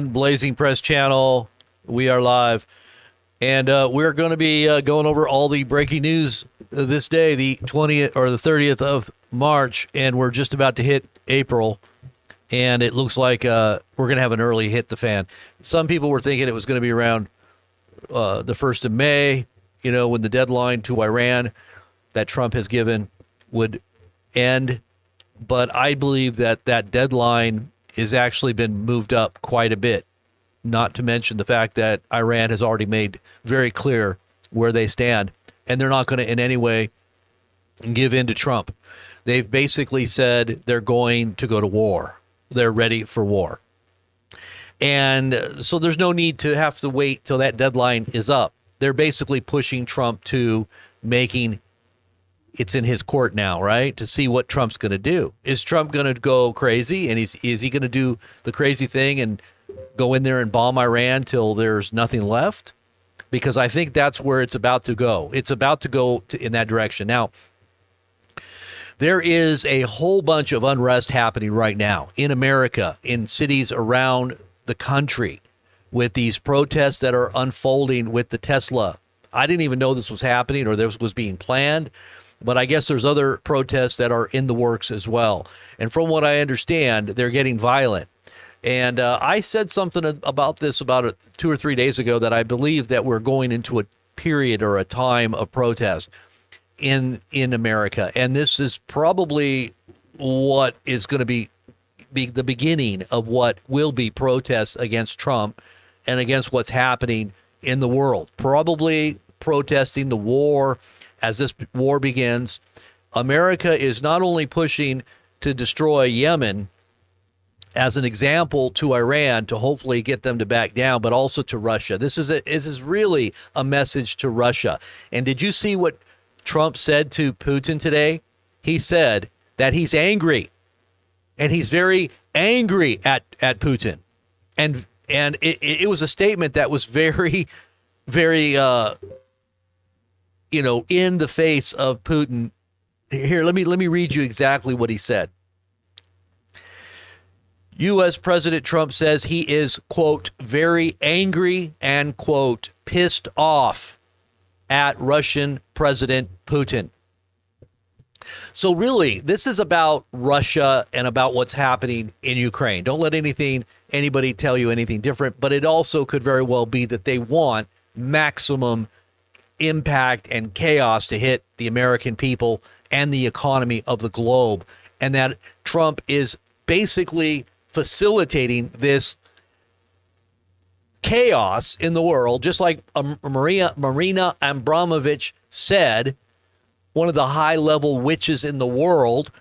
Blazing Press Channel. We are live. And we're going to be going over all the breaking news this day, the 20th or the 30th of March. And we're just about to hit April. And it looks like we're going to have an early hit the fan. Some people were thinking it was going to be around the 1st of May, you know, when the deadline to Iran that Trump has given would end. But I believe that that deadline has actually been moved up quite a bit, not to mention the fact that Iran has already made very clear where they stand, and they're not going to in any way give in to Trump. They've basically said they're going to go to war. They're ready for war. And so there's no need to have to wait till that deadline is up. They're basically pushing Trump to making it's in his court now, right? To see what Trump's going to do. Is Trump going to go crazy? And is he going to do the crazy thing and go in there and bomb Iran till there's nothing left? Because I think that's where it's about to go. It's about to go in that direction. Now, there is a whole bunch of unrest happening right now in America, in cities around the country, with these protests that are unfolding with the Tesla. I didn't even know this was happening or this was being planned. But I guess there's other protests that are in the works as well. And from what I understand, they're getting violent. And I said something about this about 2 or 3 days ago, that I believe that we're going into a period or a time of protest in America. And this is probably what is going to be the beginning of what will be protests against Trump and against what's happening in the world. Probably protesting the war. As this war begins, America is not only pushing to destroy Yemen as an example to Iran to hopefully get them to back down, but also to Russia. This is really a message to Russia. And did you see what Trump said to Putin today? He said that he's angry, and he's very angry at Putin. And it was a statement that was very, very in the face of Putin. Here, let me read you exactly what he said. U.S. President Trump says he is, quote, very angry and, quote, pissed off at Russian President Putin. So really, this is about Russia and about what's happening in Ukraine. Don't let anybody tell you anything different, but it also could very well be that they want maximum impact and chaos to hit the American people and the economy of the globe, and that Trump is basically facilitating this chaos in the world, just like Marina Abramovich said, one of the high-level witches in the world.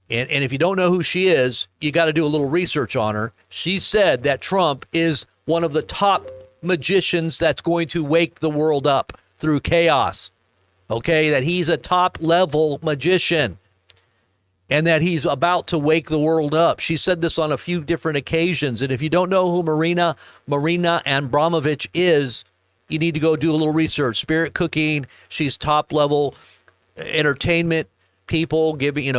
And if you don't know who she is, you got to do a little research on her. She said that Trump is one of the top magicians that's going to wake the world up through chaos. Okay, that he's a top-level magician and that he's about to wake the world up. She said this on a few different occasions. And if you don't know who Marina Abramovich is, you need to go do a little research. Spirit cooking, she's top-level entertainment people, giving,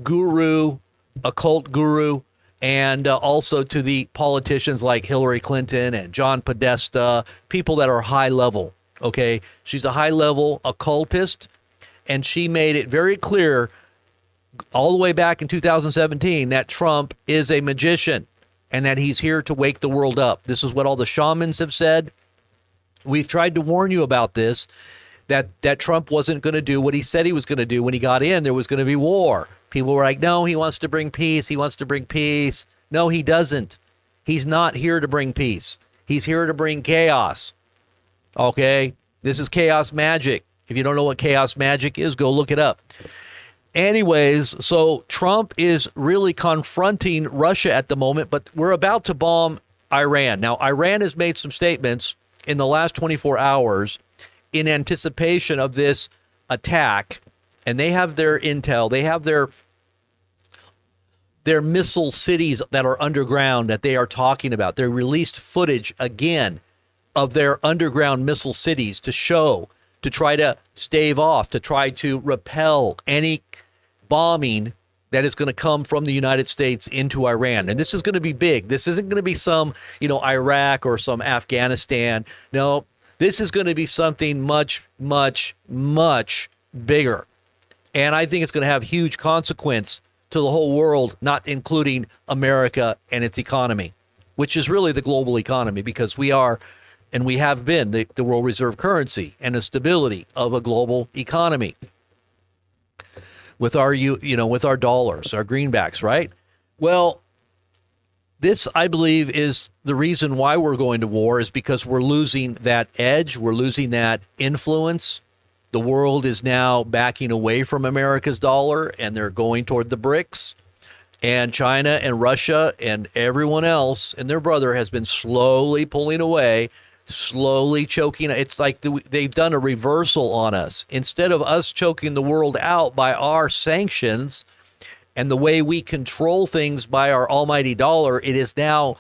guru, occult guru, and also to the politicians like Hillary Clinton and John Podesta, people that are high level, okay? She's a high-level occultist, and she made it very clear all the way back in 2017 that Trump is a magician and that he's here to wake the world up. This is what all the shamans have said. We've tried to warn you about this, that Trump wasn't going to do what he said he was going to do. When he got in, there was going to be war. People were like, no, he wants to bring peace. He wants to bring peace. No, he doesn't. He's not here to bring peace. He's here to bring chaos. Okay? This is chaos magic. If you don't know what chaos magic is, go look it up. Anyways, so Trump is really confronting Russia at the moment, but we're about to bomb Iran. Now, Iran has made some statements in the last 24 hours in anticipation of this attack, and they have their intel. They have their missile cities that are underground that they are talking about. They released footage again of their underground missile cities to show, to try to stave off, to try to repel any bombing that is going to come from the United States into Iran. And this is going to be big. This isn't going to be some, Iraq or some Afghanistan. No, this is going to be something much, much, much bigger. And I think it's going to have huge consequence to the whole world, not including America and its economy, which is really the global economy, because we are, and we have been, the world reserve currency and the stability of a global economy with our, with our dollars, our greenbacks, right? Well, this, I believe, is the reason why we're going to war, is because we're losing that edge. We're losing that influence. The world is now backing away from America's dollar, and they're going toward the BRICS. And China and Russia and everyone else and their brother has been slowly pulling away, slowly choking. It's like they've done a reversal on us. Instead of us choking the world out by our sanctions and the way we control things by our almighty dollar, it is now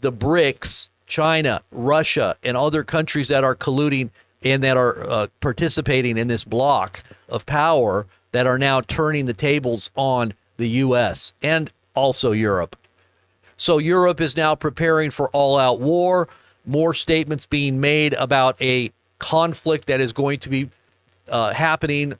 the BRICS, China, Russia, and other countries that are colluding and that are participating in this block of power that are now turning the tables on the U.S. and also Europe. So Europe is now preparing for all-out war, more statements being made about a conflict that is going to be happening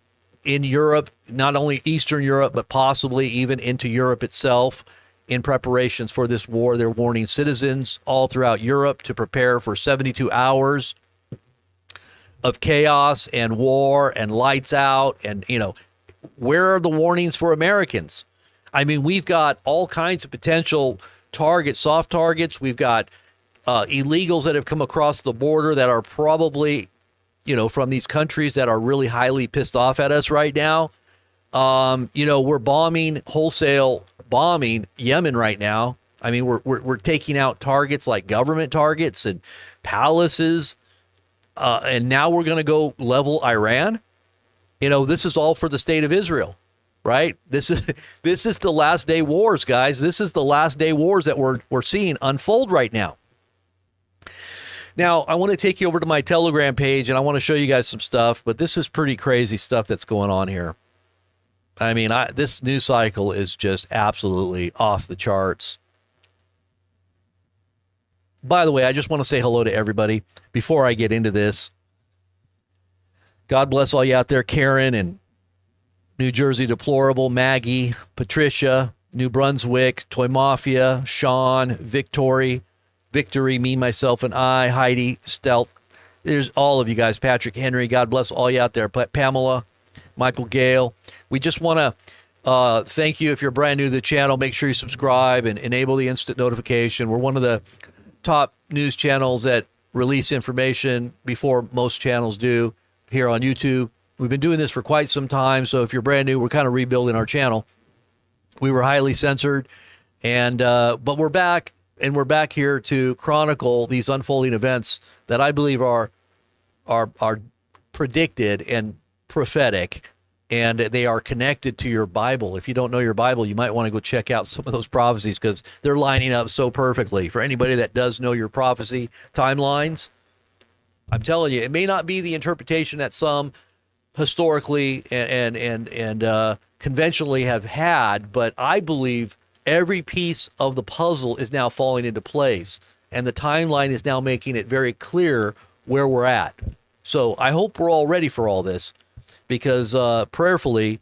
in Europe, not only Eastern Europe, but possibly even into Europe itself in preparations for this war. They're warning citizens all throughout Europe to prepare for 72 hours of chaos and war and lights out. And, where are the warnings for Americans? I mean, we've got all kinds of potential targets, soft targets. We've got illegals that have come across the border that are probably, from these countries that are really highly pissed off at us right now. We're wholesale bombing Yemen right now. I mean, we're taking out targets like government targets and palaces. And now we're going to go level Iran. This is all for the state of Israel, right? This is the last day wars, guys. This is the last day wars that we're seeing unfold right now. Now, I want to take you over to my Telegram page, and I want to show you guys some stuff, but this is pretty crazy stuff that's going on here. I mean, this news cycle is just absolutely off the charts. By the way, I just want to say hello to everybody before I get into this. God bless all you out there, Karen and New Jersey Deplorable, Maggie, Patricia, New Brunswick, Toy Mafia, Sean, Victory, Me, Myself, and I, Heidi, Stealth. There's all of you guys, Patrick, Henry. God bless all you out there, Pamela, Michael Gale. We just want to thank you. If you're brand new to the channel, make sure you subscribe and enable the instant notification. We're one of the top news channels that release information before most channels do here on YouTube. We've been doing this for quite some time, so if you're brand new, we're kind of rebuilding our channel. We were highly censored, and but we're back, and we're back here to chronicle these unfolding events that I believe are predicted and prophetic, and they are connected to your Bible. If you don't know your Bible, you might want to go check out some of those prophecies because they're lining up so perfectly. For anybody that does know your prophecy timelines, I'm telling you, it may not be the interpretation that some historically and conventionally have had, but I believe every piece of the puzzle is now falling into place, and the timeline is now making it very clear where we're at. So I hope we're all ready for all this, because prayerfully,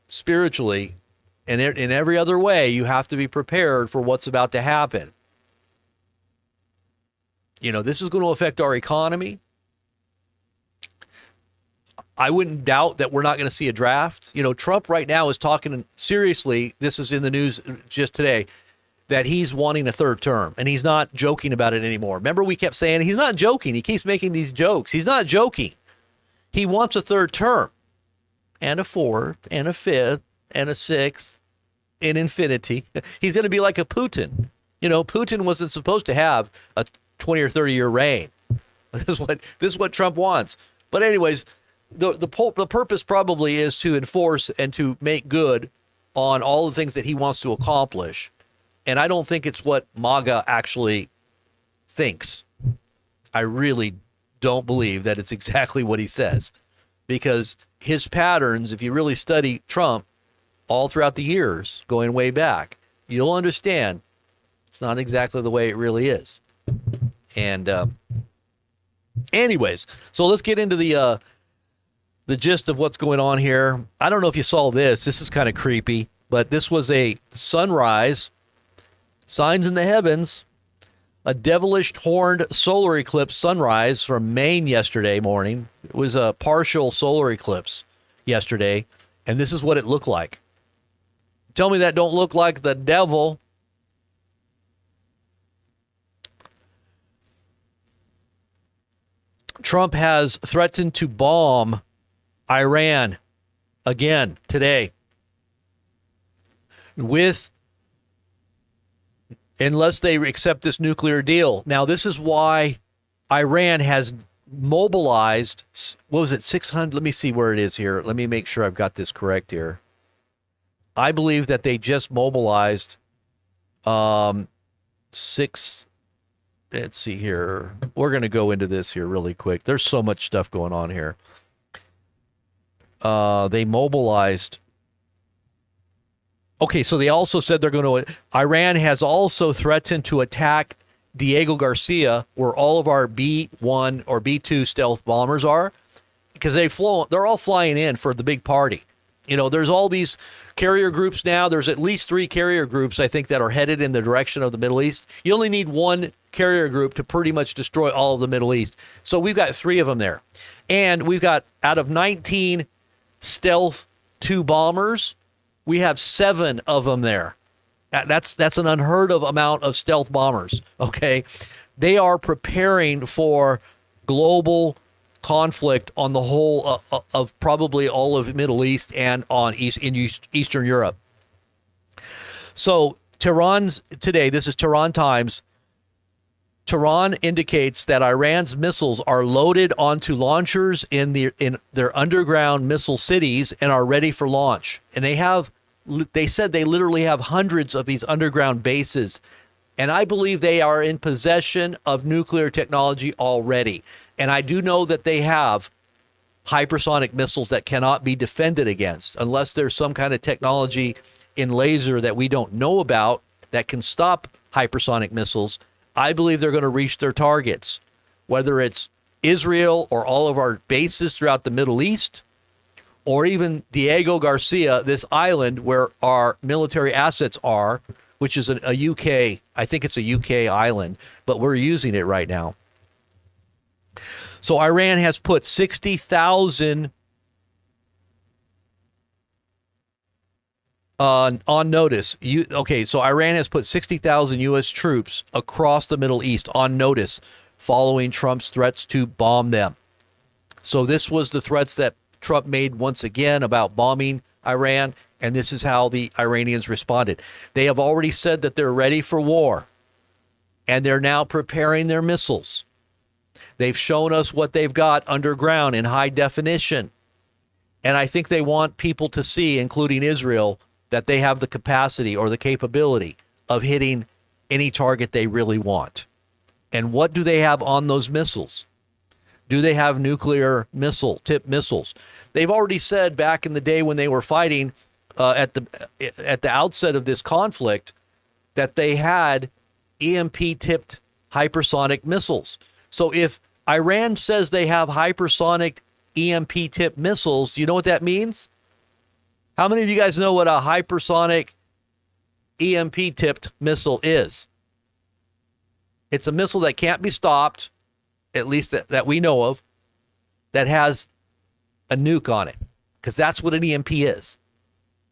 spiritually, and in every other way, you have to be prepared for what's about to happen. This is going to affect our economy. I wouldn't doubt that we're not going to see a draft. Trump right now is talking seriously. This is in the news just today, that he's wanting a third term, and he's not joking about it anymore. Remember, we kept saying he's not joking. He keeps making these jokes. He's not joking. He wants a third term, and a fourth, and a fifth, and a sixth, in infinity. He's going to be like a Putin. Putin wasn't supposed to have a 20 or 30 year reign. This is what Trump wants. But anyways, the purpose probably is to enforce and to make good on all the things that he wants to accomplish. And I don't think it's what MAGA actually thinks. I really don't believe that it's exactly what he says, because his patterns, if you really study Trump, all throughout the years, going way back, you'll understand it's not exactly the way it really is. And anyways, so let's get into the gist of what's going on here. I don't know if you saw this. This is kind of creepy, but this was a sunrise, signs in the heavens, a devilish horned solar eclipse sunrise from Maine yesterday morning. It was a partial solar eclipse yesterday, and this is what it looked like. Tell me that don't look like the devil. Trump has threatened to bomb Iran again today unless they accept this nuclear deal. Now, this is why Iran has mobilized, what was it, 600? Let me see where it is here. Let me make sure I've got this correct here. I believe that they just mobilized let's see here. We're going to go into this here really quick. There's so much stuff going on here. They mobilized. Okay, so they also said they're going to. Iran has also threatened to attack Diego Garcia, where all of our B-1 or B-2 stealth bombers are, because they're all flying in for the big party. You know, there's all these carrier groups now. There's at least 3 carrier groups, I think, that are headed in the direction of the Middle East. You only need one carrier group to pretty much destroy all of the Middle East. So we've got 3 of them there. And we've got, out of 19 stealth 2 bombers, we have 7 of them there. That's an unheard of amount of stealth bombers, okay? They are preparing for global conflict on the whole of probably all of Middle East and in Eastern Europe. So Tehran's today, this is Tehran Times. Tehran indicates that Iran's missiles are loaded onto launchers in their underground missile cities and are ready for launch. And they said they literally have hundreds of these underground bases. And I believe they are in possession of nuclear technology already. And I do know that they have hypersonic missiles that cannot be defended against unless there's some kind of technology in laser that we don't know about that can stop hypersonic missiles. I believe they're going to reach their targets, whether it's Israel or all of our bases throughout the Middle East, or even Diego Garcia, this island where our military assets are, which is a UK, I think it's a UK island, but we're using it right now. So Iran has put 60,000 on notice. So Iran has put 60,000 U.S. troops across the Middle East on notice following Trump's threats to bomb them. So this was the threats that Trump made once again about bombing Iran, and this is how the Iranians responded. They have already said that they're ready for war, and they're now preparing their missiles. They've shown us what they've got underground in high definition, and I think they want people to see, including Israel, that they have the capacity or the capability of hitting any target they really want. And what do they have on those missiles? Do they have nuclear tipped missiles? They've already said back in the day when they were fighting at the outset of this conflict that they had EMP-tipped hypersonic missiles. So if Iran says they have hypersonic EMP-tipped missiles, do you know what that means? How many of you guys know what a hypersonic EMP-tipped missile is? It's a missile that can't be stopped, at least that we know of, that has a nuke on it, because that's what an EMP is.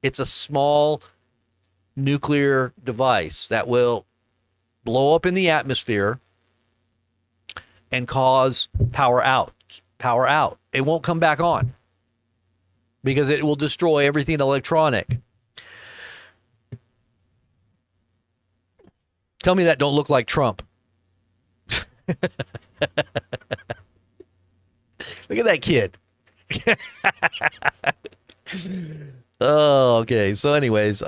It's a small nuclear device that will blow up in the atmosphere and cause power out. It won't come back on because it will destroy everything electronic. Tell me that don't look like Trump. Look at that kid. Oh, okay. So anyways,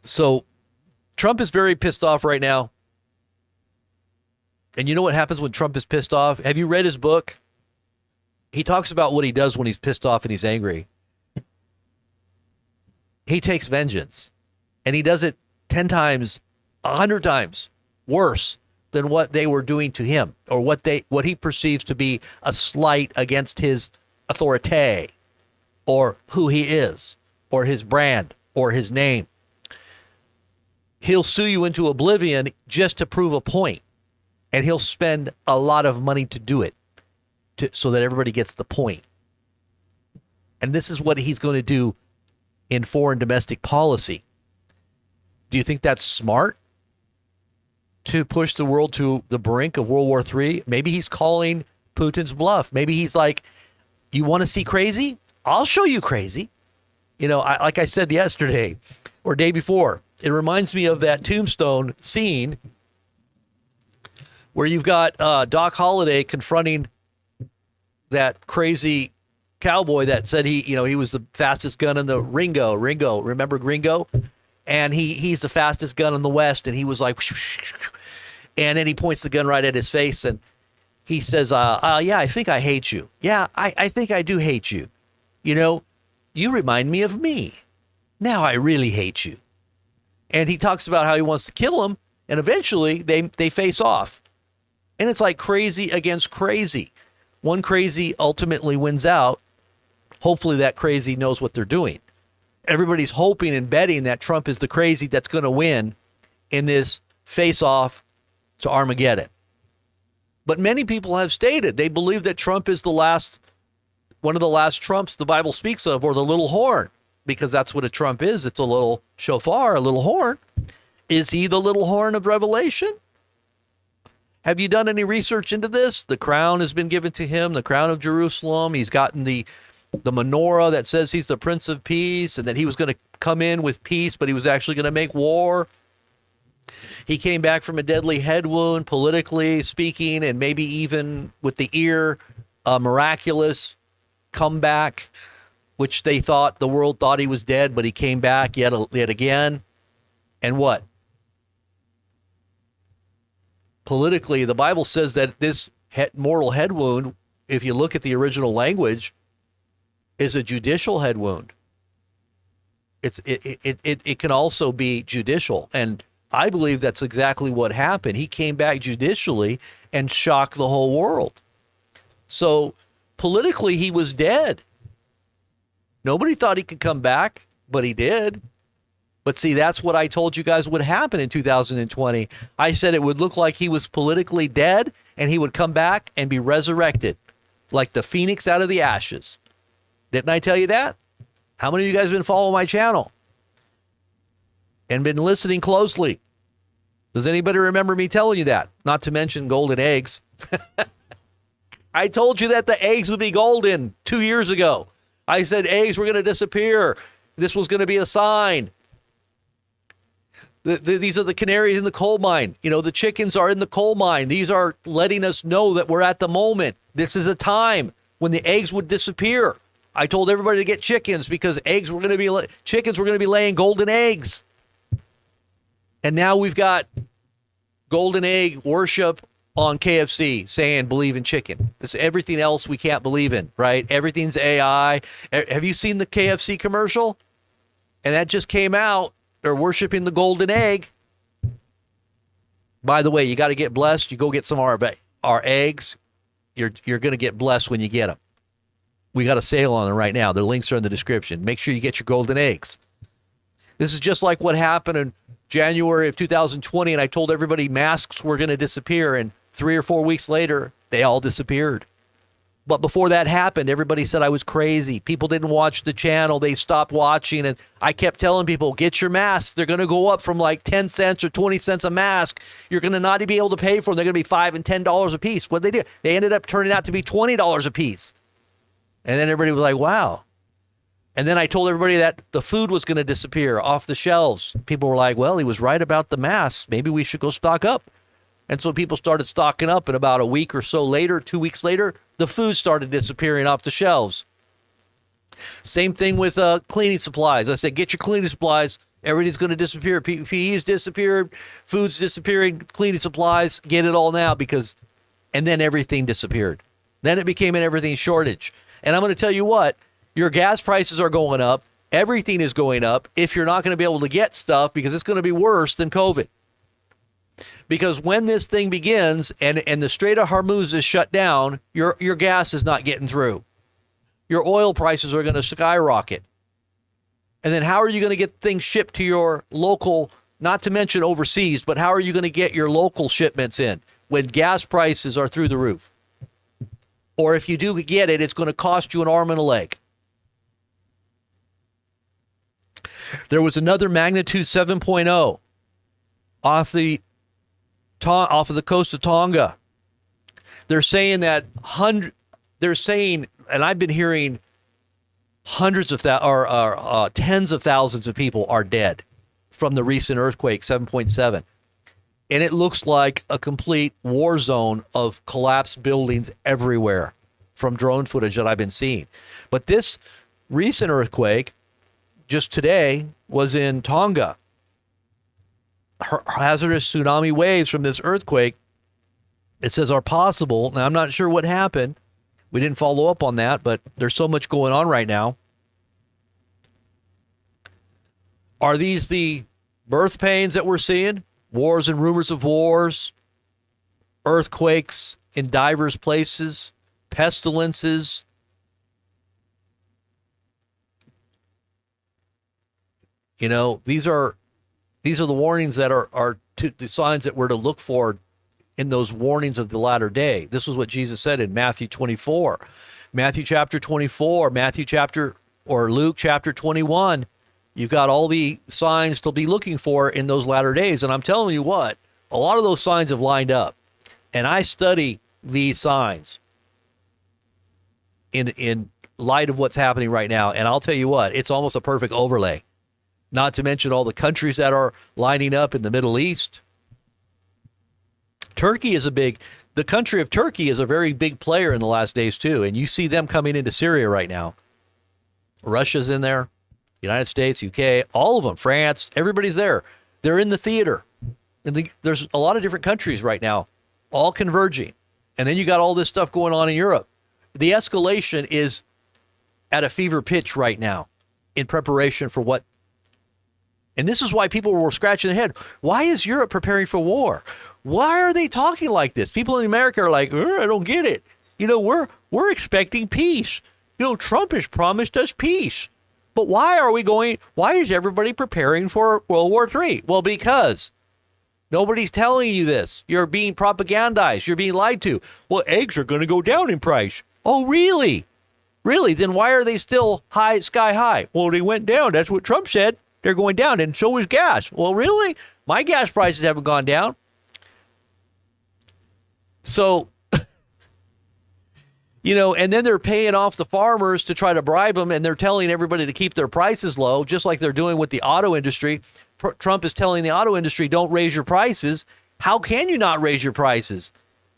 so Trump is very pissed off right now. And you know what happens when Trump is pissed off? Have you read his book? He talks about what he does when he's pissed off and he's angry. He takes vengeance, and he does it 10 times, 100 times worse than what they were doing to him, or what he perceives to be a slight against his authority, or who he is, or his brand, or his name. He'll sue you into oblivion just to prove a point, and he'll spend a lot of money to do it, so that everybody gets the point. And this is what he's going to do in foreign domestic policy. Do you think that's smart? To push the world to the brink of World War III? Maybe he's calling Putin's bluff. Maybe he's like, you want to see crazy? I'll show you crazy. You know, like I said yesterday or day before, it reminds me of that Tombstone scene where you've got Doc Holliday confronting that crazy cowboy that said he was the fastest gun in the Ringo. Remember Ringo? And he's the fastest gun in the West, and he was like, and then he points the gun right at his face, and he says, yeah, I think I hate you. Yeah, I think I do hate you. You know, you remind me of me. Now I really hate you. And he talks about how he wants to kill him, and eventually they face off. And it's like crazy against crazy. One crazy ultimately wins out. Hopefully that crazy knows what they're doing. Everybody's hoping and betting that Trump is the crazy that's going to win in this face-off to Armageddon. But many people have stated they believe that Trump is one of the last Trumps the Bible speaks of, or the little horn, because that's what a Trump is. It's a little shofar, a little horn. Is he the little horn of Revelation? Have you done any research into this? The crown has been given to him, the crown of Jerusalem. He's gotten the menorah that says he's the Prince of Peace, and that he was going to come in with peace, but he was actually going to make war. He came back from a deadly head wound, politically speaking, and maybe even with the ear, a miraculous comeback, which the world thought he was dead, but he came back yet again. And what? Politically, the Bible says that this mortal head wound, if you look at the original language, is a judicial head wound. It can also be judicial, and I believe that's exactly what happened. He came back judicially and shocked the whole world. So politically, he was dead. Nobody thought he could come back, but he did. But see, that's what I told you guys would happen in 2020. I said it would look like he was politically dead, and he would come back and be resurrected like the phoenix out of the ashes. Didn't I tell you that? How many of you guys have been following my channel and been listening closely? Does anybody remember me telling you that? Not to mention golden eggs. I told you that the eggs would be golden 2 years ago. I said eggs were going to disappear. This was going to be a sign. These are the canaries in the coal mine. You know, the chickens are in the coal mine. These are letting us know that we're at the moment. This is a time when the eggs would disappear. I told everybody to get chickens because chickens were going to be laying golden eggs. And now we've got golden egg worship on KFC saying believe in chicken. It's everything else we can't believe in, right? Everything's AI. Have you seen the KFC commercial? And that just came out. They're worshiping the golden egg. By the way, you got to get blessed. You go get some of our eggs. You're going to get blessed when you get them. We got a sale on them right now. The links are in the description. Make sure you get your golden eggs. This is just like what happened in January of 2020, and I told everybody masks were going to disappear, and 3 or 4 weeks later, they all disappeared. But before that happened, everybody said I was crazy. People didn't watch the channel. They stopped watching, and I kept telling people, get your masks. They're going to go up from like 10 cents or 20 cents a mask. You're going to not be able to pay for them. They're going to be $5 and $10 a piece. What did they do? They ended up turning out to be $20 a piece. And then everybody was like, wow. And then I told everybody that the food was going to disappear off the shelves. People were like, well, he was right about the masks. Maybe we should go stock up. And so people started stocking up, and about a week or so later, 2 weeks later, the food started disappearing off the shelves. Same thing with cleaning supplies. I said, get your cleaning supplies. Everything's going to disappear. PPE's disappeared. Food's disappearing. Cleaning supplies. Get it all now and then everything disappeared. Then it became an everything shortage. And I'm going to tell you what, your gas prices are going up. Everything is going up if you're not going to be able to get stuff, because it's going to be worse than COVID. Because when this thing begins and the Strait of Hormuz is shut down, your gas is not getting through. Your oil prices are going to skyrocket. And then how are you going to get things shipped to your local, not to mention overseas, but how are you going to get your local shipments in when gas prices are through the roof? Or if you do get it, it's going to cost you an arm and a leg. There was another magnitude 7.0 off of the coast of Tonga. They're saying that and I've been hearing tens of thousands of people are dead from the recent earthquake 7.7. And it looks like a complete war zone of collapsed buildings everywhere from drone footage that I've been seeing. But this recent earthquake just today was in Tonga. Hazardous tsunami waves from this earthquake, it says, are possible. Now, I'm not sure what happened. We didn't follow up on that, but there's so much going on right now. Are these the birth pains that we're seeing? Wars and rumors of wars, earthquakes in diverse places, pestilences. You know, these are the warnings that are the signs that we're to look for in those warnings of the latter day. This is what Jesus said in Matthew 24. Matthew chapter 24, Luke chapter 21. You've got all the signs to be looking for in those latter days. And I'm telling you what, a lot of those signs have lined up. And I study these signs in light of what's happening right now. And I'll tell you what, it's almost a perfect overlay. Not to mention all the countries that are lining up in the Middle East. The country of Turkey is a very big player in the last days too. And you see them coming into Syria right now. Russia's in there. United States, UK, all of them, France, everybody's there. They're in the theater. And there's a lot of different countries right now, all converging. And then you got all this stuff going on in Europe. The escalation is at a fever pitch right now in preparation for what. And this is why people were scratching their head. Why is Europe preparing for war? Why are they talking like this? People in America are like, I don't get it. You know, we're expecting peace. You know, Trump has promised us peace. But why is everybody preparing for World War III? Well, because nobody's telling you this. You're being propagandized. You're being lied to. Well, eggs are going to go down in price. Oh, really? Really? Then why are they still sky high? Well, they went down. That's what Trump said. They're going down, and so is gas. Well, really? My gas prices haven't gone down. So, you know, and then they're paying off the farmers to try to bribe them, and they're telling everybody to keep their prices low, just like they're doing with the auto industry. Trump is telling the auto industry, don't raise your prices. How can you not raise your prices?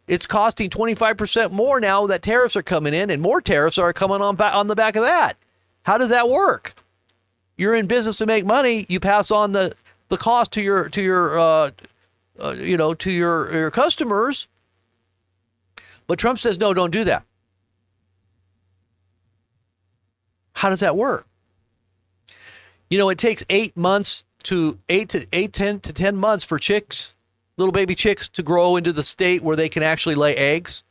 It's costing 25% more now that tariffs are coming in, and more tariffs are coming on the back of that. How does that work? You're in business to make money. You pass on the cost to your customers. But Trump says, no, don't do that. How does that work? You know, it takes 10 to 10 months for little baby chicks to grow into the state where they can actually lay eggs.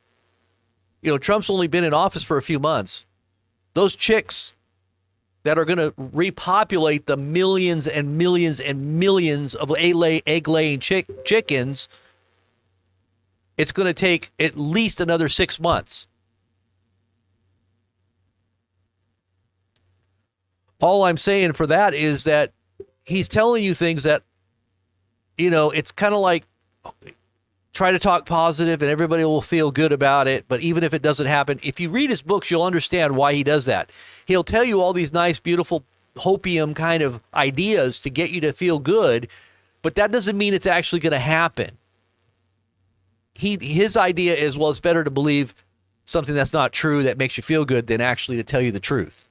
You know, Trump's only been in office for a few months. Those chicks that are going to repopulate the millions and millions and millions of egg-laying chickens, it's going to take at least another 6 months. All I'm saying for that is that he's telling you things that, you know, it's kind of like try to talk positive and everybody will feel good about it. But even if it doesn't happen, if you read his books, you'll understand why he does that. He'll tell you all these nice, beautiful, hopium kind of ideas to get you to feel good, but that doesn't mean it's actually going to happen. His idea is, well, it's better to believe something that's not true that makes you feel good than actually to tell you the truth.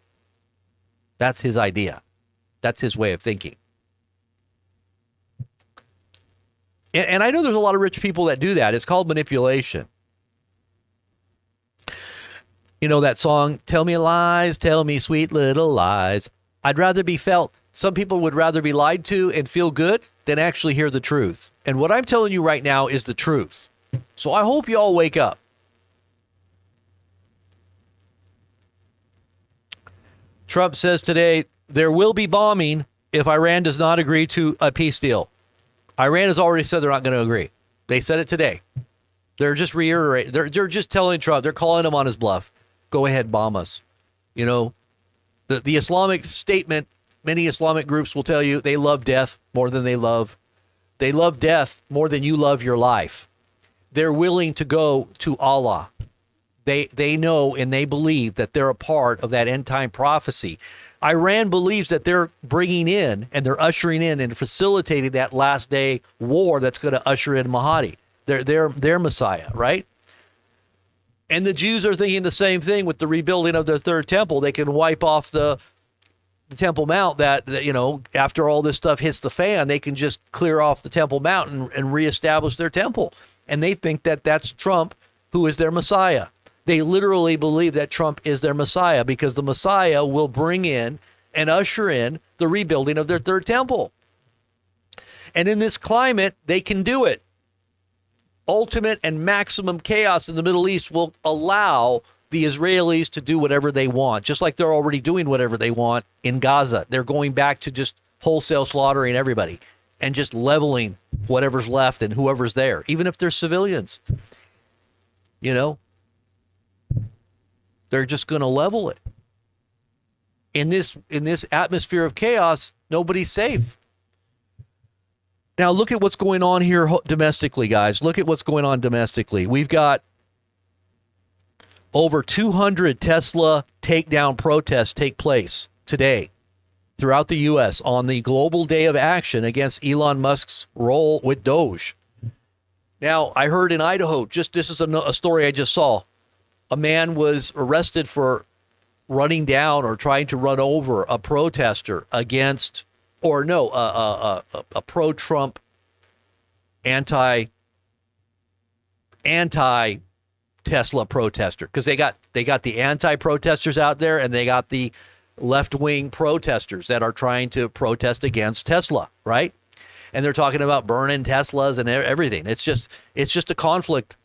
That's his idea. That's his way of thinking. And I know there's a lot of rich people that do that. It's called manipulation. You know that song, Tell Me Lies, Tell Me Sweet Little Lies. I'd rather be felt. Some people would rather be lied to and feel good than actually hear the truth. And what I'm telling you right now is the truth. So I hope you all wake up. Trump says today there will be bombing if Iran does not agree to a peace deal. Iran has already said they're not going to agree. They said it today. They're just reiterating. They're just telling Trump. They're calling him on his bluff. Go ahead, bomb us. You know, the Islamic statement, many Islamic groups will tell you they love death more than they love death more than you love your life. They're willing to go to Allah. They know and they believe that they're a part of that end time prophecy. Iran believes that they're bringing in and they're ushering in and facilitating that last day war that's going to usher in Mahdi, their Messiah, right? And the Jews are thinking the same thing with the rebuilding of their third temple. They can wipe off the Temple Mount that, you know, after all this stuff hits the fan, they can just clear off the Temple Mount and reestablish their temple. And they think that that's Trump, who is their Messiah. They literally believe that Trump is their Messiah because the Messiah will bring in and usher in the rebuilding of their third temple. And in this climate, they can do it. Ultimate and maximum chaos in the Middle East will allow the Israelis to do whatever they want, just like they're already doing whatever they want in Gaza. They're going back to just wholesale slaughtering everybody and just leveling whatever's left and whoever's there, even if they're civilians. You know, they're just going to level it. In this atmosphere of chaos, nobody's safe. Now, look at what's going on here domestically, guys. Look at what's going on domestically. We've got over 200 Tesla takedown protests take place today throughout the U.S. on the global day of action against Elon Musk's role with Doge. Now, I heard in Idaho, this is a story I just saw. A man was arrested for running down or trying to run over a protester against, or no, a pro-Trump anti-Tesla protester, because they got the anti-protesters out there and they got the left-wing protesters that are trying to protest against Tesla, right? And they're talking about burning Teslas and everything. It's just a conflict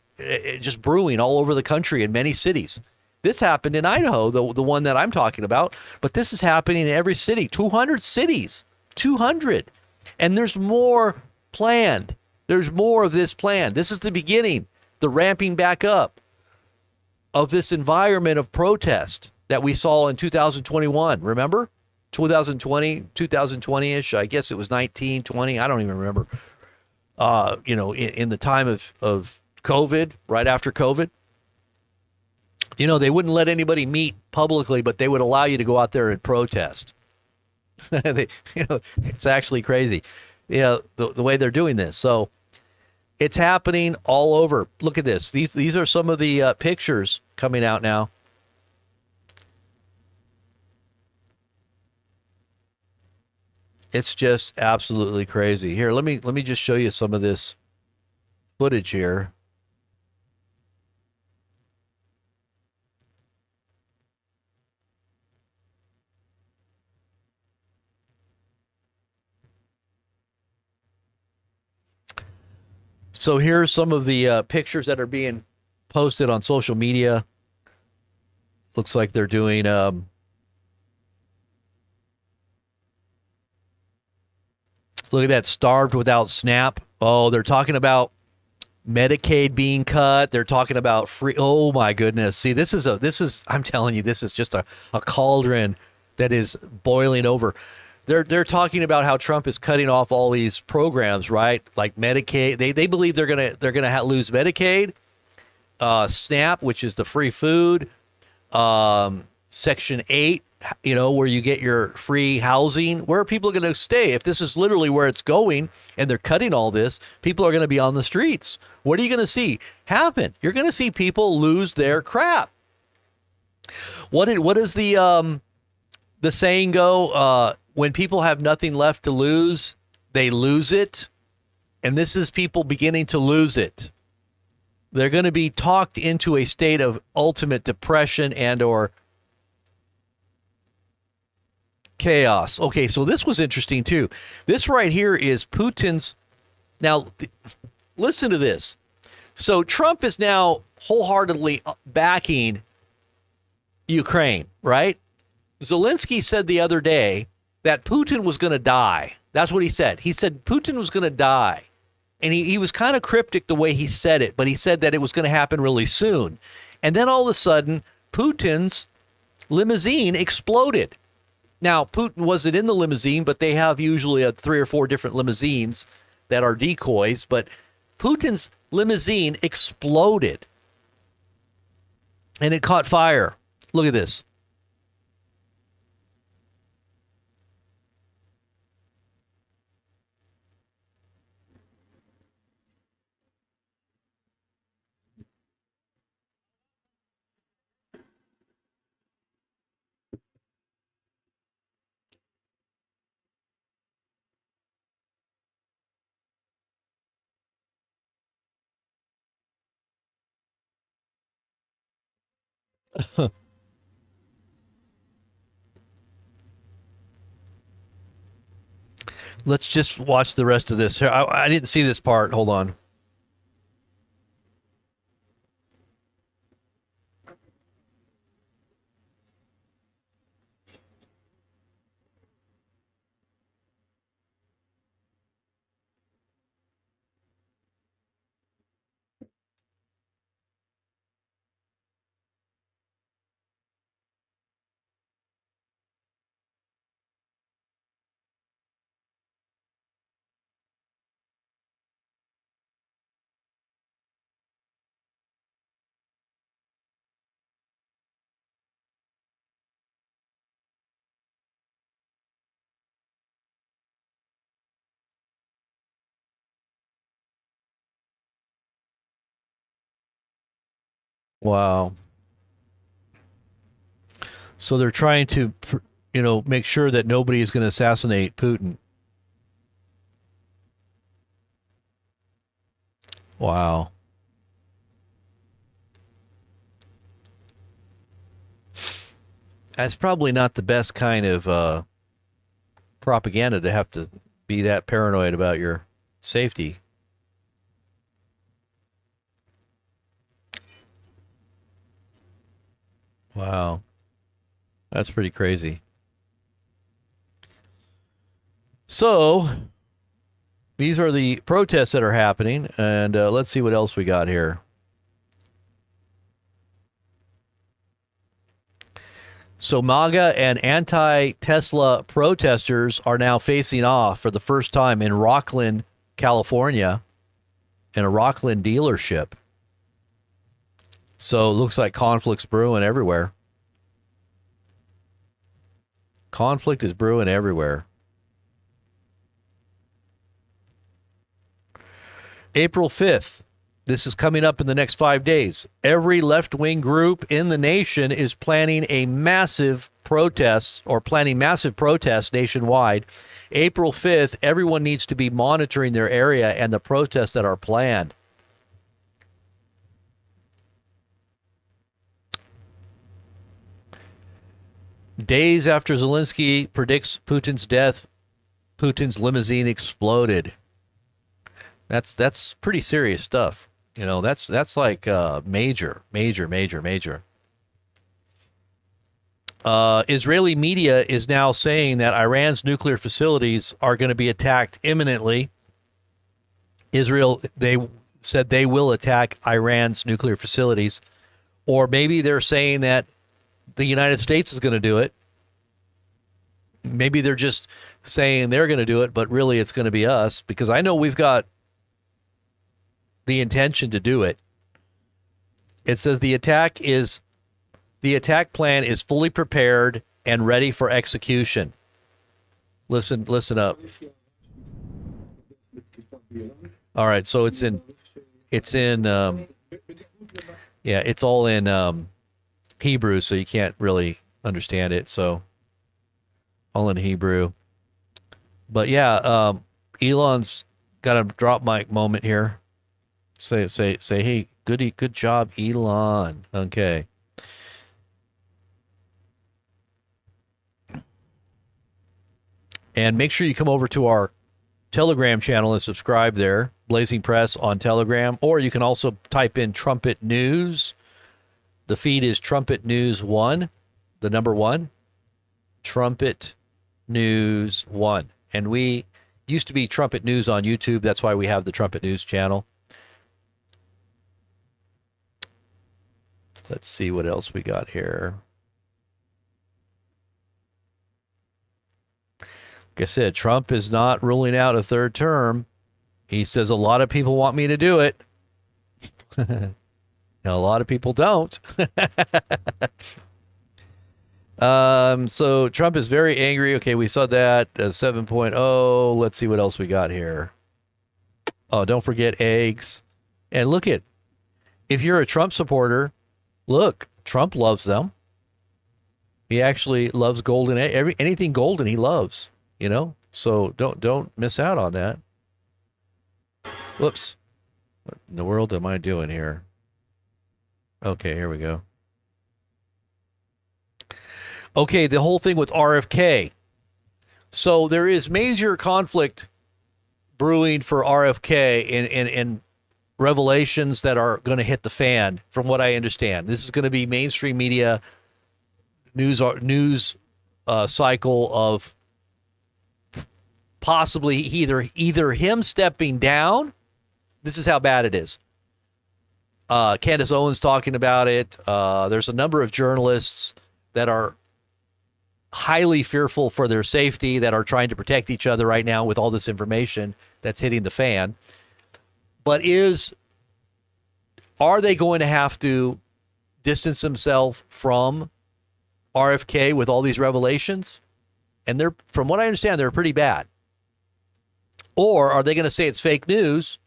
just brewing all over the country in many cities. This happened in Idaho, the one that I'm talking about, but this is happening in every city, 200 cities, 200. And there's more planned. There's more of this planned. This is the beginning, the ramping back up of this environment of protest that we saw in 2021. Remember? 2020-ish. I guess it was 1920. I don't even remember. In the time of COVID, right after COVID. You know, they wouldn't let anybody meet publicly, but they would allow you to go out there and protest. It's actually crazy, the way they're doing this. So it's happening all over. Look at this. These are some of the pictures coming out now. It's just absolutely crazy. Here, let me just show you some of this footage here. So here's some of the pictures that are being posted on social media. Looks like they're doing look at that, starved without SNAP. Oh, they're talking about Medicaid being cut. They're talking about free. Oh my goodness. See, this is I'm telling you, this is just a cauldron that is boiling over. They're talking about how Trump is cutting off all these programs, right? Like Medicaid. They believe they're gonna lose Medicaid, SNAP, which is the free food, Section 8, where you get your free housing. Where are people going to stay? If this is literally where it's going and they're cutting all this, people are going to be on the streets. What are you going to see happen? You're going to see people lose their crap. What is the saying go? When people have nothing left to lose, they lose it. And this is people beginning to lose it. They're going to be talked into a state of ultimate depression and or chaos. Okay, so this was interesting too. This right here is Putin's. Now, listen to this. So Trump is now wholeheartedly backing Ukraine, right? Zelensky said the other day that Putin was going to die. That's what he said. He said Putin was going to die. And he was kind of cryptic the way he said it, but he said that it was going to happen really soon. And then all of a sudden, Putin's limousine exploded. Now, Putin wasn't in the limousine, but they have usually 3 or 4 different limousines that are decoys. But Putin's limousine exploded and it caught fire. Look at this. Let's just watch the rest of this. I didn't see this part. Hold on. Wow. So they're trying to, make sure that nobody is going to assassinate Putin. Wow. That's probably not the best kind of propaganda to have to be that paranoid about your safety. Wow. That's pretty crazy. So, these are the protests that are happening, and let's see what else we got here. So, MAGA and anti-Tesla protesters are now facing off for the first time in Rocklin, California, in a Rocklin dealership. So, it looks like conflict's brewing everywhere. Conflict is brewing everywhere. April 5th. This is coming up in the next 5 days. Every left-wing group in the nation is planning massive protests nationwide. April 5th, everyone needs to be monitoring their area and the protests that are planned. Days after Zelensky predicts Putin's death, Putin's limousine exploded. That's pretty serious stuff. That's like major. Israeli media is now saying that Iran's nuclear facilities are going to be attacked imminently. Israel, they said they will attack Iran's nuclear facilities. Or maybe they're saying that the United States is going to do it. Maybe they're just saying they're going to do it, but really it's going to be us, because I know we've got the intention to do it. It says the attack plan is fully prepared and ready for execution. Listen up. All right, so it's all in Hebrew, so you can't really understand it. So all in Hebrew. But yeah, Elon's got a drop mic moment here. Say, hey, Good job, Elon. Okay. And make sure you come over to our Telegram channel and subscribe there, Blazing Press on Telegram, or you can also type in Trumpet News. The feed is Trumpet News 1, the number 1, Trumpet News 1. And we used to be Trumpet News on YouTube. That's why we have the Trumpet News channel. Let's see what else we got here. Like I said, Trump is not ruling out a third term. He says a lot of people want me to do it. And a lot of people don't. So Trump is very angry. Okay, we saw that 7.0. Let's see what else we got here. Oh, don't forget eggs. And look at, if you're a Trump supporter, look, Trump loves them. He actually loves golden egg. Anything golden he loves, you know? So don't miss out on that. Whoops. What in the world am I doing here? Okay, here we go. Okay, the whole thing with RFK. So there is major conflict brewing for RFK in revelations that are going to hit the fan, from what I understand. This is going to be mainstream media news cycle of possibly either him stepping down. This is how bad it is. Candace Owens talking about it. There's a number of journalists that are highly fearful for their safety, that are trying to protect each other right now with all this information that's hitting the fan. But are they going to have to distance themselves from RFK with all these revelations? And from what I understand, they're pretty bad. Or are they going to say it's fake news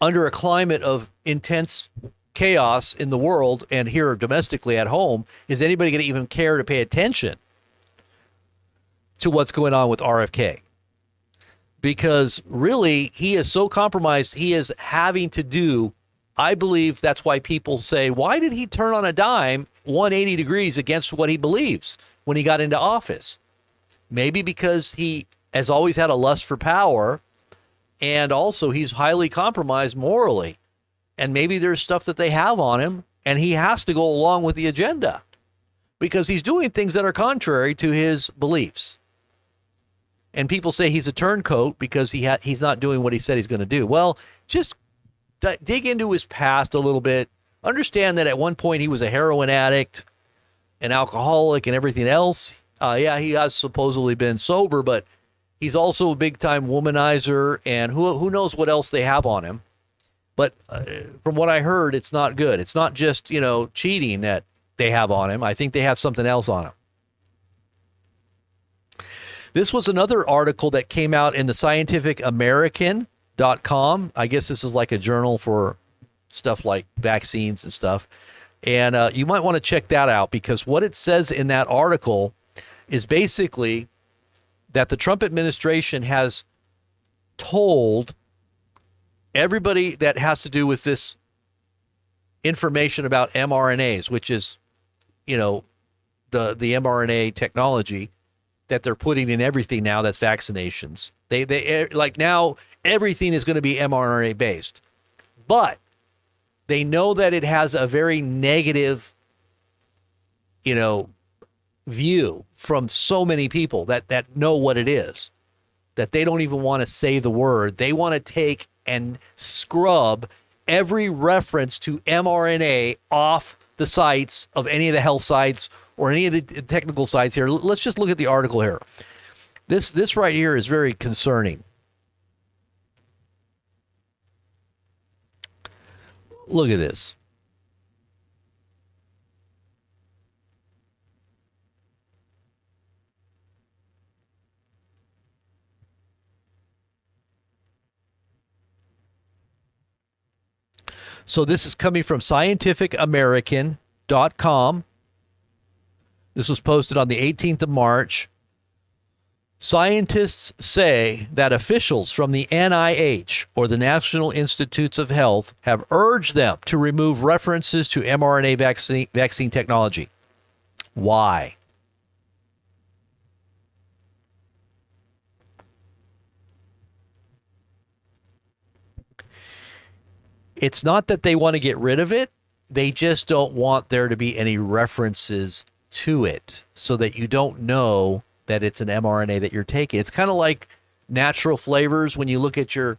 under a climate of intense chaos in the world and here domestically at home? Is anybody going to even care to pay attention to what's going on with RFK? Because really, he is so compromised, he is having to do, I believe that's why people say, why did he turn on a dime 180 degrees against what he believes when he got into office? Maybe because he has always had a lust for power, and also he's highly compromised morally. And maybe there's stuff that they have on him, and he has to go along with the agenda because he's doing things that are contrary to his beliefs. And people say he's a turncoat because he's not doing what he said he's going to do. Well, just dig into his past a little bit. Understand that at one point he was a heroin addict, an alcoholic, and everything else. Yeah, he has supposedly been sober, but he's also a big-time womanizer, and who knows what else they have on him. But from what I heard, it's not good. It's not just, cheating that they have on him. I think they have something else on him. This was another article that came out in the scientificamerican.com. I guess this is like a journal for stuff like vaccines and stuff. And you might want to check that out, because what it says in that article is basically that the Trump administration has told everybody that has to do with this information about mRNAs, which is, the mRNA technology that they're putting in everything now that's vaccinations. They like now everything is going to be mRNA based, but they know that it has a very negative, view from so many people that know what it is, that they don't even want to say the word. They want to take and scrub every reference to mRNA off the sites of any of the health sites or any of the technical sites here. Let's just look at the article here. This right here is very concerning. Look at this. So this is coming from scientificamerican.com. This was posted on the 18th of March. Scientists say that officials from the NIH, or the National Institutes of Health, have urged them to remove references to mRNA vaccine technology. Why? It's not that they want to get rid of it. They just don't want there to be any references to it so that you don't know that it's an mRNA that you're taking. It's kind of like natural flavors when you look at your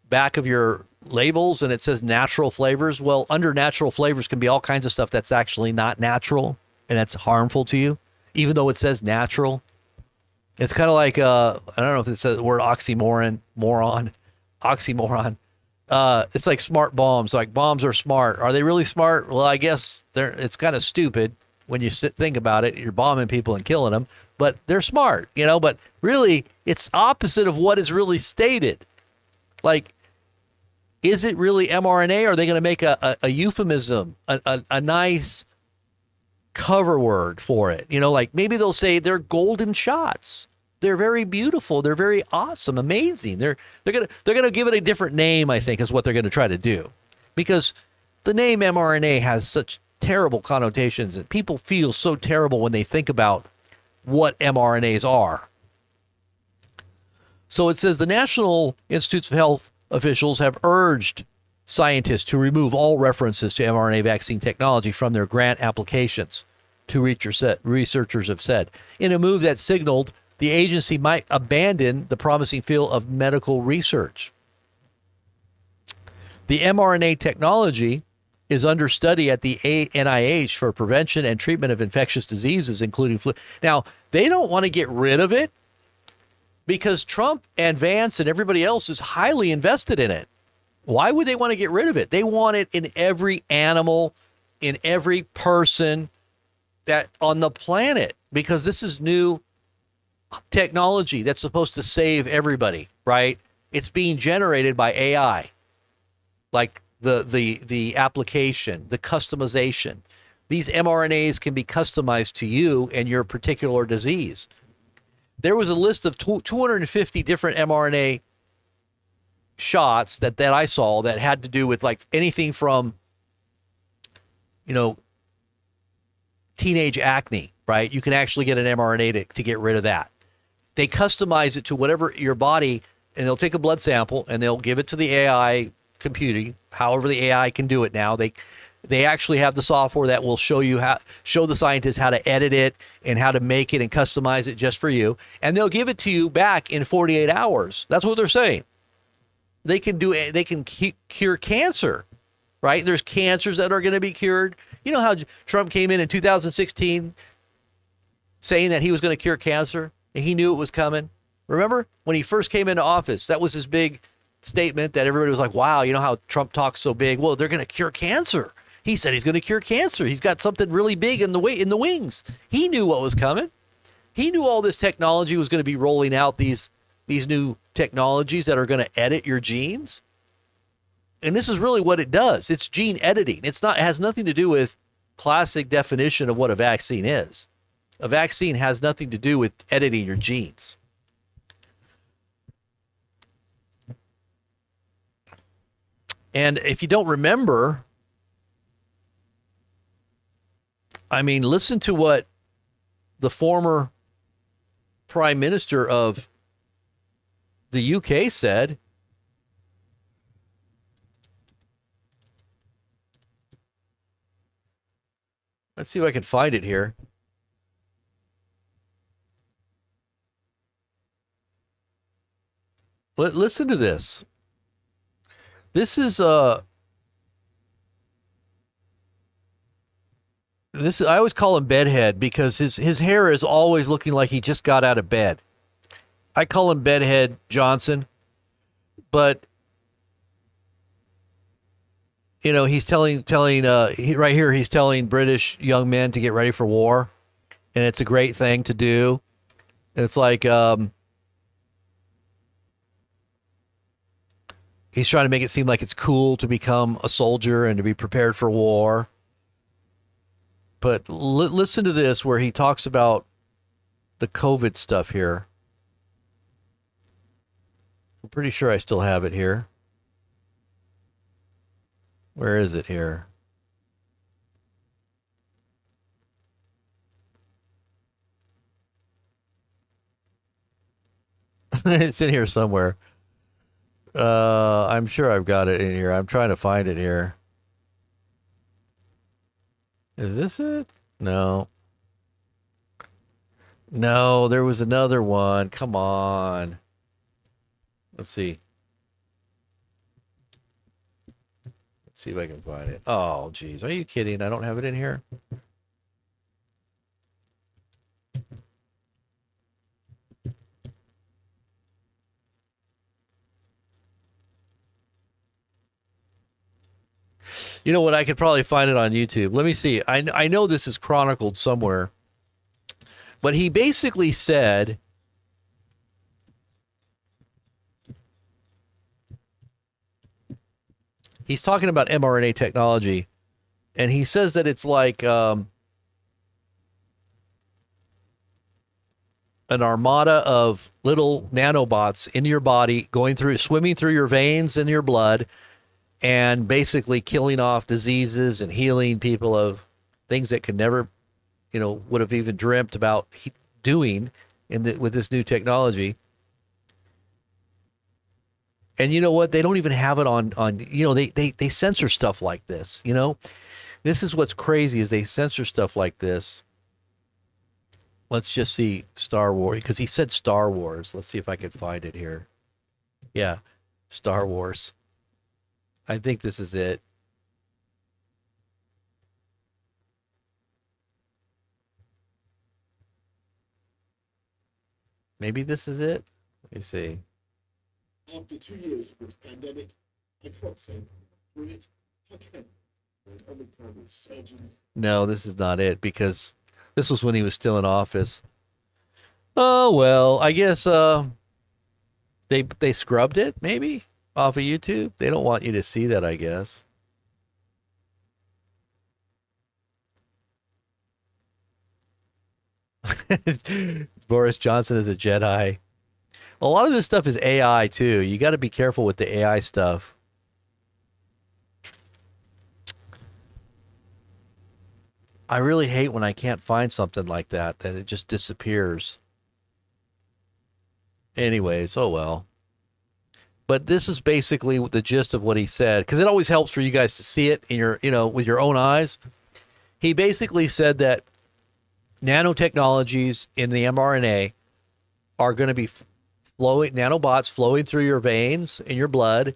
back of your labels and it says natural flavors. Well, under natural flavors can be all kinds of stuff that's actually not natural and that's harmful to you, even though it says natural. It's kind of like, I don't know if it's the word oxymoron. It's like smart bombs. Like bombs are smart. Are they really smart? Well, I guess it's kind of stupid when you think about it. You're bombing people and killing them, but they're smart, but really it's opposite of what is really stated. Like, is it really mRNA? Or are they going to make a euphemism, a nice cover word for it? Like maybe they'll say they're golden shots. They're very beautiful. They're very awesome, amazing. They're gonna give it a different name, I think, is what they're gonna try to do, because the name mRNA has such terrible connotations and people feel so terrible when they think about what mRNAs are. So it says the National Institutes of Health officials have urged scientists to remove all references to mRNA vaccine technology from their grant applications, researchers have said, in a move that signaled the agency might abandon the promising field of medical research. The mRNA technology is under study at the NIH for prevention and treatment of infectious diseases, including flu. Now, they don't want to get rid of it because Trump and Vance and everybody else is highly invested in it. Why would they want to get rid of it? They want it in every animal, in every person that on the planet, because this is new technology that's supposed to save everybody, right? It's being generated by AI, like the application, the customization. These mRNAs can be customized to you and your particular disease. There was a list of 250 different mRNA shots that I saw that had to do with like anything from, teenage acne, right? You can actually get an mRNA to get rid of that. They customize it to whatever your body, and they'll take a blood sample and they'll give it to the AI computing, however the AI can do it now. They actually have the software that will show the scientists how to edit it and how to make it and customize it just for you. And they'll give it to you back in 48 hours. That's what they're saying. They can cure cancer, right? There's cancers that are going to be cured. You know how Trump came in 2016 saying that he was going to cure cancer? And he knew it was coming. Remember when he first came into office, that was his big statement that everybody was like, wow, you know how Trump talks so big? Well, they're going to cure cancer. He said he's going to cure cancer. He's got something really big in the wings. He knew what was coming. He knew all this technology was going to be rolling out, these new technologies that are going to edit your genes. And this is really what it does. It's gene editing. It has nothing to do with classic definition of what a vaccine is. A vaccine has nothing to do with editing your genes. And if you don't remember, listen to what the former Prime Minister of the UK said. Let's see if I can find it here. Listen to this. This is I always call him bedhead because his hair is always looking like he just got out of bed. I call him bedhead Johnson, but he's telling right here, he's telling British young men to get ready for war, and it's a great thing to do. It's like he's trying to make it seem like it's cool to become a soldier and to be prepared for war. But listen to this, where he talks about the COVID stuff here. Pretty sure I still have it here. Where is it here? It's in here somewhere. I'm sure I've got it in here. I'm trying to find it here. Is this it? No. No, there was another one. Come on. Let's see. Let's see if I can find it. Oh, geez. Are you kidding? I don't have it in here. You know what? I could probably find it on YouTube. Let me see. I know this is chronicled somewhere, but he basically said he's talking about mRNA technology, and he says that it's like an armada of little nanobots in your body going through, swimming through your veins in your blood, and basically killing off diseases and healing people of things that could never, would have even dreamt about doing with this new technology. And you know what? They don't even have it on they censor stuff like this. This is what's crazy is they censor stuff like this. Let's just see Star Wars, because he said Star Wars. Let's see if I can find it here. Yeah, Star Wars. I think this is it. Maybe this is it. Let me see. After 2 years of this pandemic, I can't say through it. How can Omicron is surging? No, this is not it, because this was when he was still in office. Oh well, I guess they scrubbed it maybe off of YouTube. They don't want you to see that, I guess. Boris Johnson is a Jedi. A lot of this stuff is AI too. You got to be careful with the AI stuff. I really hate when I can't find something like that and it just disappears. Anyways, oh well. But this is basically the gist of what he said, because it always helps for you guys to see it in your, with your own eyes. He basically said that nanotechnologies in the mRNA are going to be flowing, nanobots flowing through your veins in your blood,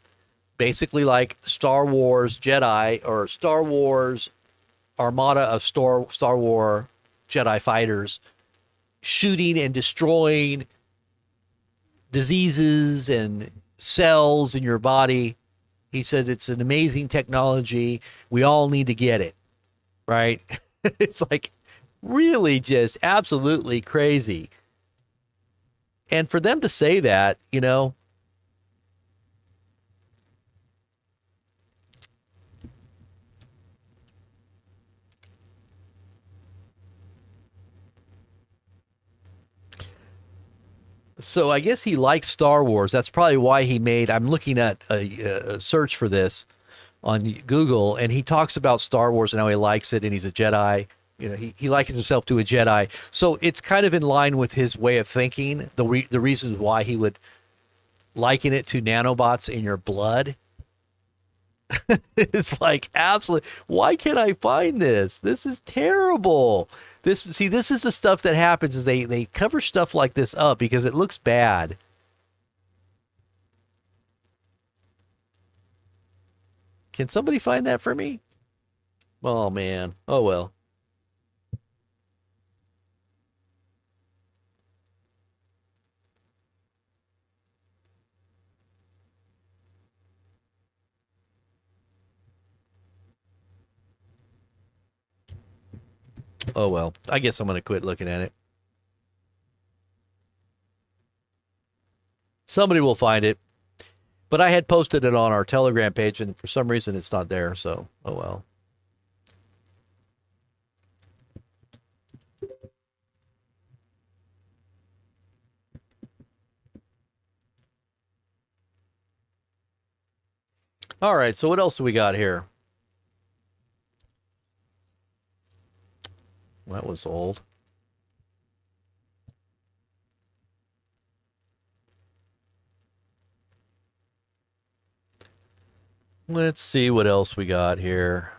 basically like Star Wars Jedi or Star Wars armada of Star Wars Jedi fighters shooting and destroying diseases and cells in your body. He said it's an amazing technology. We all need to get it, right? It's like really just absolutely crazy. And for them to say that, so I guess he likes Star Wars. That's probably why he made. I'm looking at a search for this on Google, and he talks about Star Wars and how he likes it, and he's a Jedi. He likens himself to a Jedi. So it's kind of in line with his way of thinking. The reasons why he would liken it to nanobots in your blood. It's like absolutely. Why can't I find this? This is terrible. This is the stuff that happens is they cover stuff like this up because it looks bad. Can somebody find that for me? Oh man. Oh well. Oh well. I guess I'm gonna quit looking at it. Somebody will find it. But I had posted it on our Telegram page, and for some reason it's not there. So, oh well. All right, so what else do we got here? That was old. Let's see what else we got here.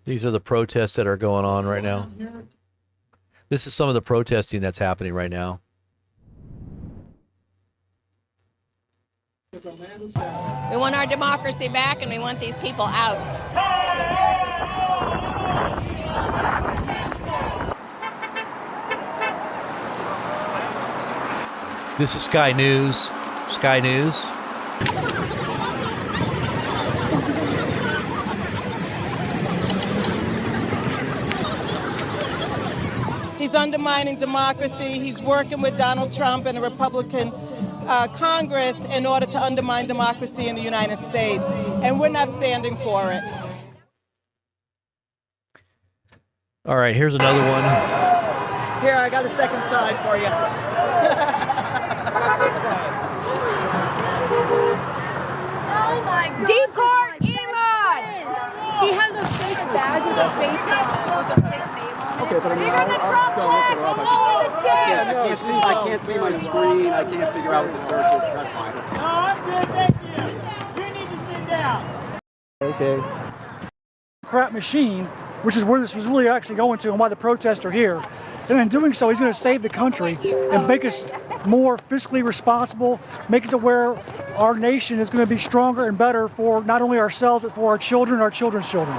These are the protests that are going on right now. This is some of the protesting that's happening right now. We want our democracy back, and we want these people out. This is Sky News. Sky News. He's undermining democracy. He's working with Donald Trump and the Republican Congress in order to undermine democracy in the United States. And we're not standing for it. All right, here's another one. Here, I got a second side for you. Oh my God. Deport Elon! He has a fake badge with a fake name. Okay, but I mean, Bigger than Trump flag all over the state. I can't see my screen. I can't figure out what the search is. Try to find it. No, I'm good, thank you. You need to sit down. Okay. Crap machine, which is where this was really actually going to and why the protests are here. And in doing so, he's going to save the country and make us more fiscally responsible, make it to where our nation is going to be stronger and better for not only ourselves, but for our children and our children's children.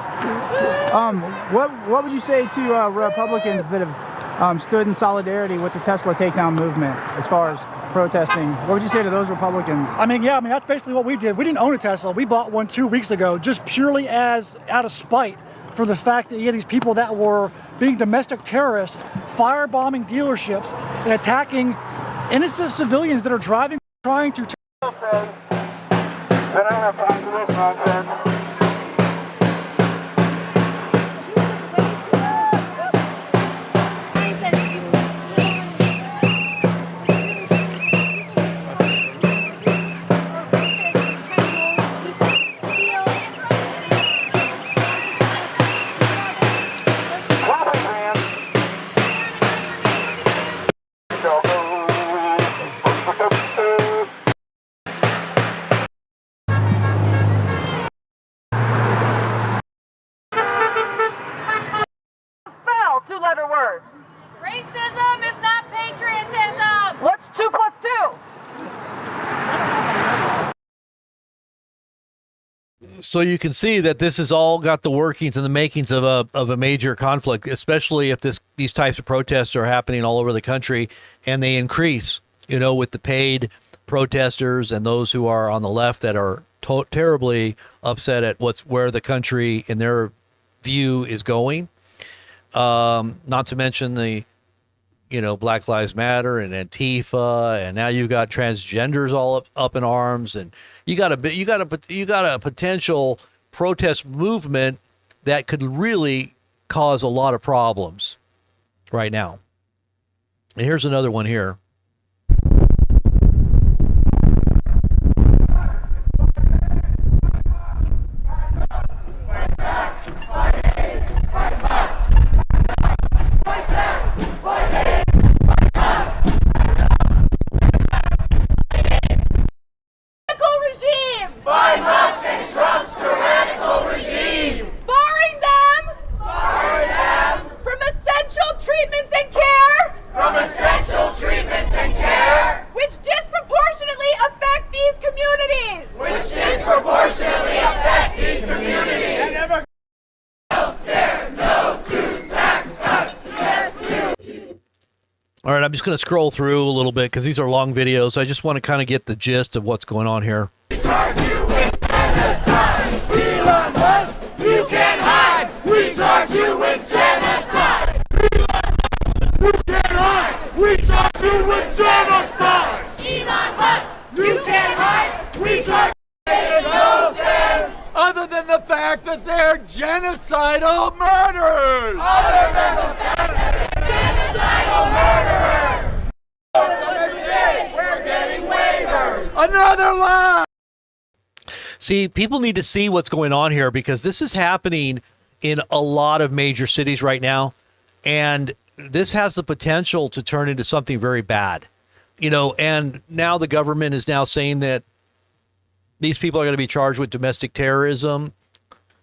What would you say to Republicans that have stood in solidarity with the Tesla takedown movement as far as protesting? What would you say to those Republicans? That's basically what we did. We didn't own a Tesla. We bought one 2 weeks ago, just purely as out of spite for the fact that you had these people that were being domestic terrorists, firebombing dealerships and attacking innocent civilians that are driving, trying to. I don't have time for this nonsense. Two-letter words. Racism is not patriotism. What's 2 plus 2? So you can see that this has all got the workings and the makings of a major conflict, especially if these types of protests are happening all over the country and they increase, with the paid protesters and those who are on the left that are terribly upset at where the country in their view is going. Not to mention the, Black Lives Matter and Antifa, and now you've got transgenders all up in arms, and you got a potential protest movement that could really cause a lot of problems right now. And here's another one here. All right, I'm just going to scroll through a little bit because these are long videos. I just want to kind of get the gist of what's going on here. We charge you with genocide. Elon Musk, you can't hide. We charge you with genocide. Elon Musk, you can't hide. We charge you with genocide. Elon Musk, you can't hide. We charge you with no sense. Other than the fact that they're genocidal murderers. Other than the fact that they're genocidal murderers. It's a mistake. We're getting way bottom line. See, people need to see what's going on here because this is happening in a lot of major cities right now. And this has the potential to turn into something very bad. And now the government is now saying that these people are going to be charged with domestic terrorism,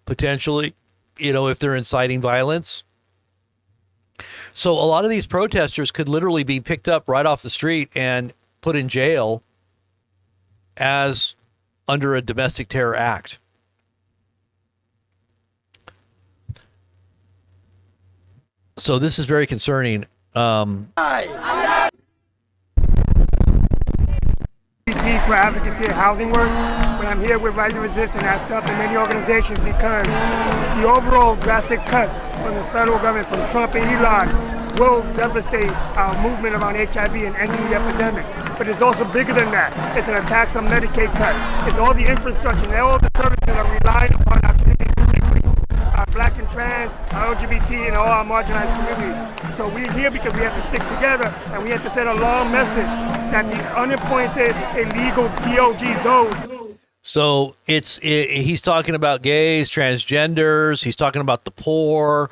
potentially, if they're inciting violence. So a lot of these protesters could literally be picked up right off the street and put in jail as under a domestic terror act. So this is very concerning. For advocacy and housing work, but I'm here with Right to Resist and ACT UP and many organizations because the overall drastic cuts from the federal government, from Trump and Elon, will devastate our movement around HIV and ending the epidemic. But it's also bigger than that. It's an attack on Medicaid cut. It's all the infrastructure and all the services that are relying upon our community, particularly our Black and trans, our LGBT, and all our marginalized communities. So we're here because we have to stick together and we have to send a long message that the unappointed illegal DOG those. So he's talking about gays, transgenders. He's talking about the poor.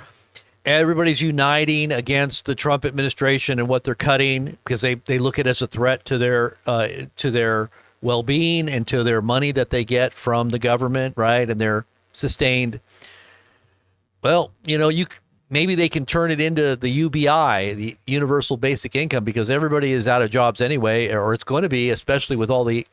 Everybody's uniting against the Trump administration and what they're cutting because they look at it as a threat to their well-being and to their money that they get from the government, right? And they're sustained. Well, maybe they can turn it into the UBI, the Universal Basic Income, because everybody is out of jobs anyway, or it's going to be, especially with all the,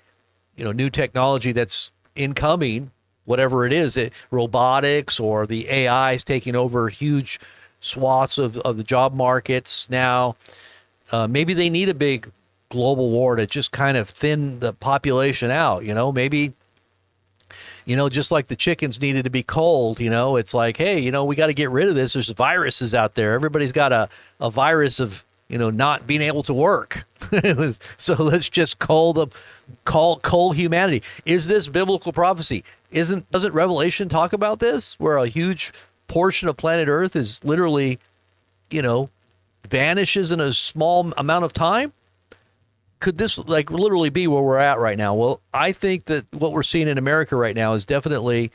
new technology that's incoming, whatever it is, robotics or the AIs taking over huge swaths of the job markets now. Maybe they need a big global war to just kind of thin the population out, maybe. Just like the chickens needed to be cold, it's like, hey, we got to get rid of this. There's viruses out there. Everybody's got a virus of, not being able to work. So let's just cull humanity. Is this biblical prophecy? Doesn't Revelation talk about this, where a huge portion of planet Earth is literally, vanishes in a small amount of time? Could this literally be where we're at right now? Well, I think that what we're seeing in America right now is definitely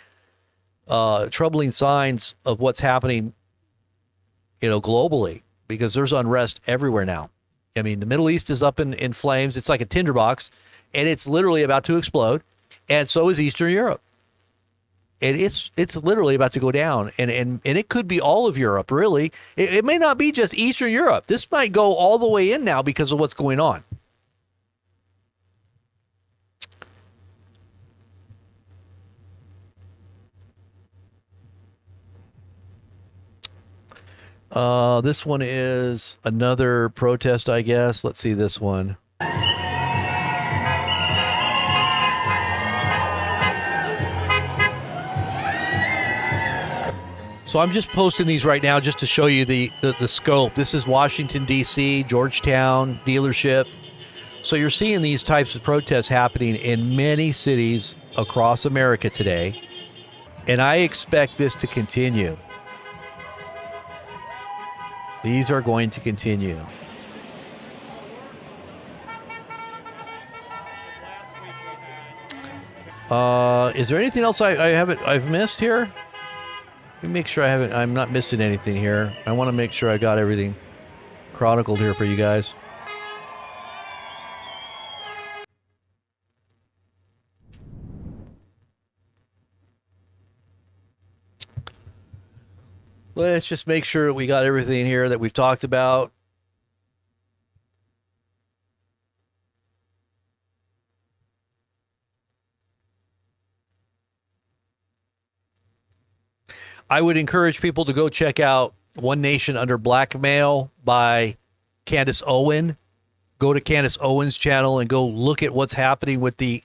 troubling signs of what's happening, globally, because there's unrest everywhere now. I mean, the Middle East is up in flames. It's like a tinderbox, and it's literally about to explode. And so is Eastern Europe. And it's literally about to go down. And it could be all of Europe, really. It may not be just Eastern Europe. This might go all the way in now because of what's going on. This one is another protest, I guess. Let's see this one. So I'm just posting these right now just to show you the scope. This is Washington, D.C., Georgetown dealership. So you're seeing these types of protests happening in many cities across America today. And I expect this to continue. These are going to continue. Is there anything else I've missed here? Let me make sure I'm not missing anything here. I want to make sure I got everything chronicled here for you guys. Let's just make sure we got everything here that we've talked about. I would encourage people to go check out One Nation Under Blackmail by Candace Owen. Go to Candace Owen's channel and go look at what's happening with the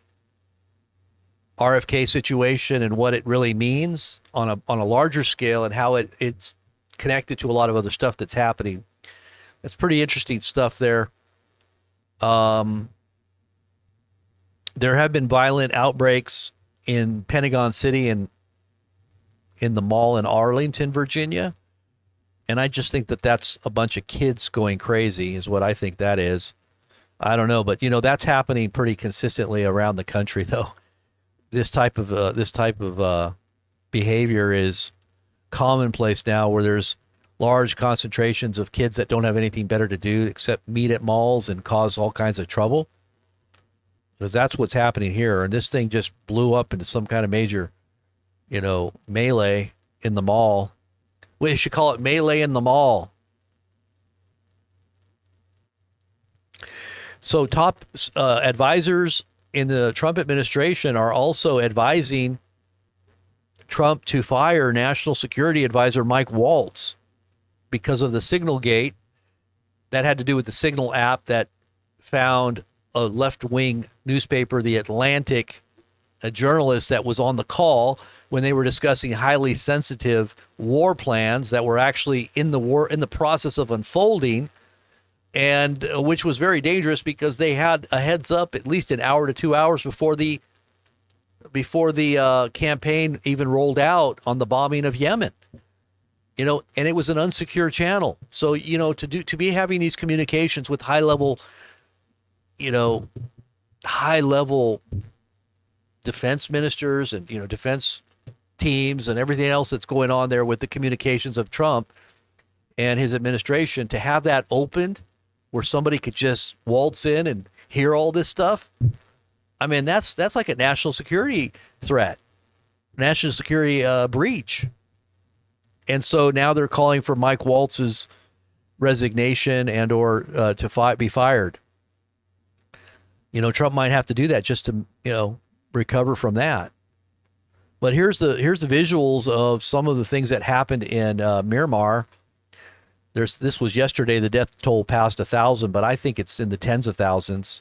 RFK situation and what it really means on a larger scale and how it's connected to a lot of other stuff that's happening. That's pretty interesting stuff there. There have been violent outbreaks in Pentagon City and in the mall in Arlington, Virginia. And I just think that that's a bunch of kids going crazy is what I think that is. I don't know, but that's happening pretty consistently around the country, though. This type of behavior is commonplace now, where there's large concentrations of kids that don't have anything better to do except meet at malls and cause all kinds of trouble. Because that's what's happening here, and this thing just blew up into some kind of major, melee in the mall. We should call it melee in the mall. So top advisors in the Trump administration are also advising Trump to fire National Security Advisor Mike Waltz because of the Signal Gate. That had to do with the Signal app that found a left-wing newspaper, The Atlantic, a journalist that was on the call when they were discussing highly sensitive war plans that were actually in the process of unfolding, and which was very dangerous because they had a heads up at least an hour to 2 hours before the campaign even rolled out on the bombing of Yemen. And it was an unsecure channel. So, to be having these communications with high level defense ministers and, defense teams and everything else that's going on there with the communications of Trump and his administration, to have that opened where somebody could just waltz in and hear all this stuff. I mean, that's like a national security threat, national security breach. And so now they're calling for Mike Waltz's resignation and or to be fired. Trump might have to do that just to, recover from that. But here's the visuals of some of the things that happened in Myanmar. This was yesterday. The death toll passed 1,000, but I think it's in the tens of thousands.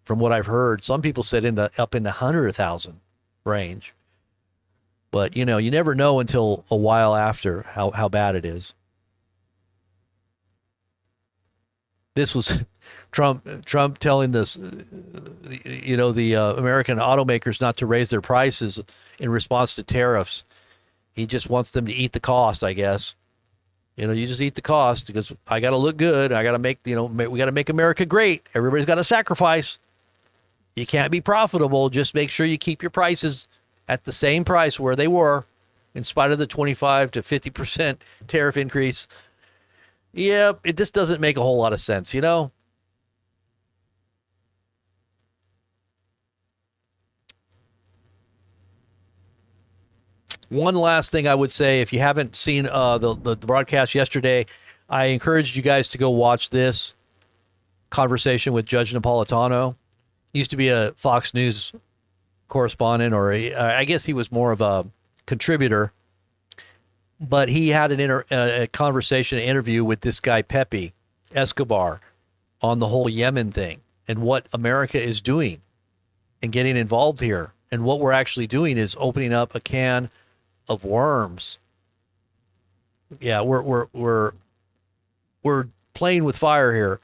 From what I've heard, some people said up in the 100,000 range. But you never know until a while after how bad it is. This was Trump telling the American automakers not to raise their prices in response to tariffs. He just wants them to eat the cost, I guess. You just eat the cost because I got to look good. I got to make, we got to make America great. Everybody's got to sacrifice. You can't be profitable. Just make sure you keep your prices at the same price where they were, in spite of the 25 to 50% tariff increase. Yep, it just doesn't make a whole lot of sense, One last thing I would say, if you haven't seen the broadcast yesterday, I encourage you guys to go watch this conversation with Judge Napolitano. He used to be a Fox News correspondent, or I guess he was more of a contributor. But he had a conversation, an interview with this guy, Pepe Escobar, on the whole Yemen thing and what America is doing and getting involved here. And what we're actually doing is opening up a can of worms. Yeah, we're playing with fire here,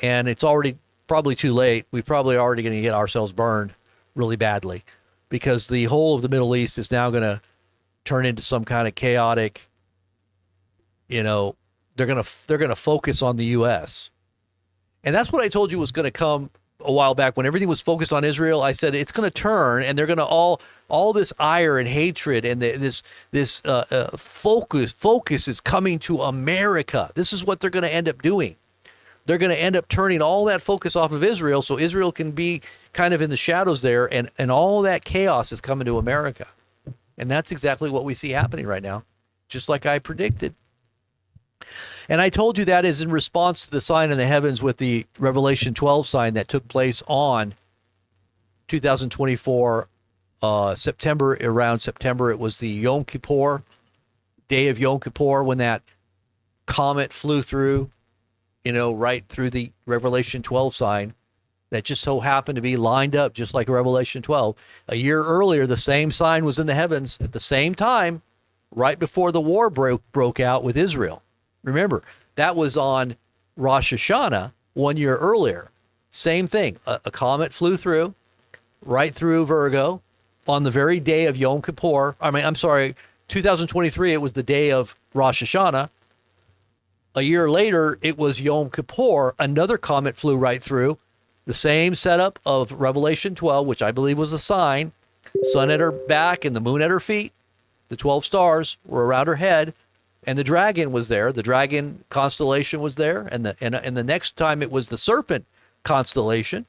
and it's already probably too late. We're probably already going to get ourselves burned really badly, because the whole of the Middle East is now going to turn into some kind of chaotic, they're going to focus on the U.S. And that's what I told you was going to come a while back when everything was focused on Israel. I said it's going to turn, and they're going to all this ire and hatred and this focus is coming to America. This is what they're going to end up doing. They're going to end up turning all that focus off of Israel, so Israel can be kind of in the shadows there, and all that chaos is coming to America. And that's exactly what we see happening right now, just like I predicted. And I told you that is in response to the sign in the heavens with the Revelation 12 sign that took place on 2024 September. Around September, it was the Yom Kippur, day of Yom Kippur, when that comet flew through, right through the Revelation 12 sign that just so happened to be lined up just like Revelation 12. A year earlier, the same sign was in the heavens at the same time, right before the war broke out with Israel. Remember, that was on Rosh Hashanah 1 year earlier. Same thing. A comet flew through, right through Virgo, on the very day of Yom Kippur. 2023, it was the day of Rosh Hashanah. A year later, it was Yom Kippur. Another comet flew right through, The same setup of Revelation 12, which I believe was a sign. Sun at her back and the moon at her feet. The 12 stars were around her head, and the dragon was there. The dragon constellation was there, and the next time it was the serpent constellation.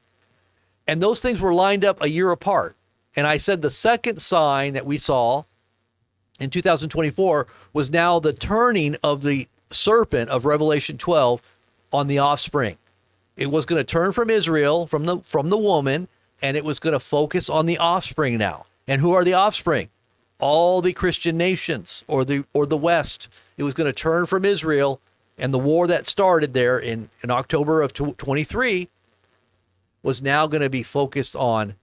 And those things were lined up a year apart. And I said the second sign that we saw in 2024 was now the turning of the serpent of Revelation 12 on the offspring. It was going to turn from Israel, from the woman, and it was going to focus on the offspring now. And who are the offspring? All the Christian nations or the West. It was going to turn from Israel, and the war that started there in October of 23 was now going to be focused on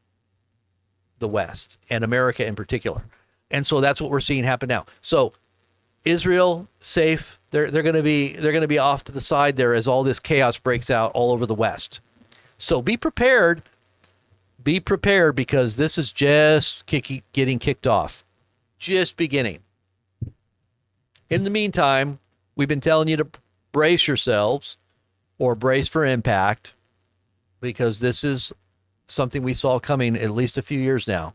the West and America in particular. And so that's what we're seeing happen now. So Israel safe. They're going to be off to the side there as all this chaos breaks out all over the West. So be prepared. Be prepared, because this is just getting kicked off. Just beginning. In the meantime, we've been telling you to brace yourselves or brace for impact, because this is something we saw coming at least a few years now.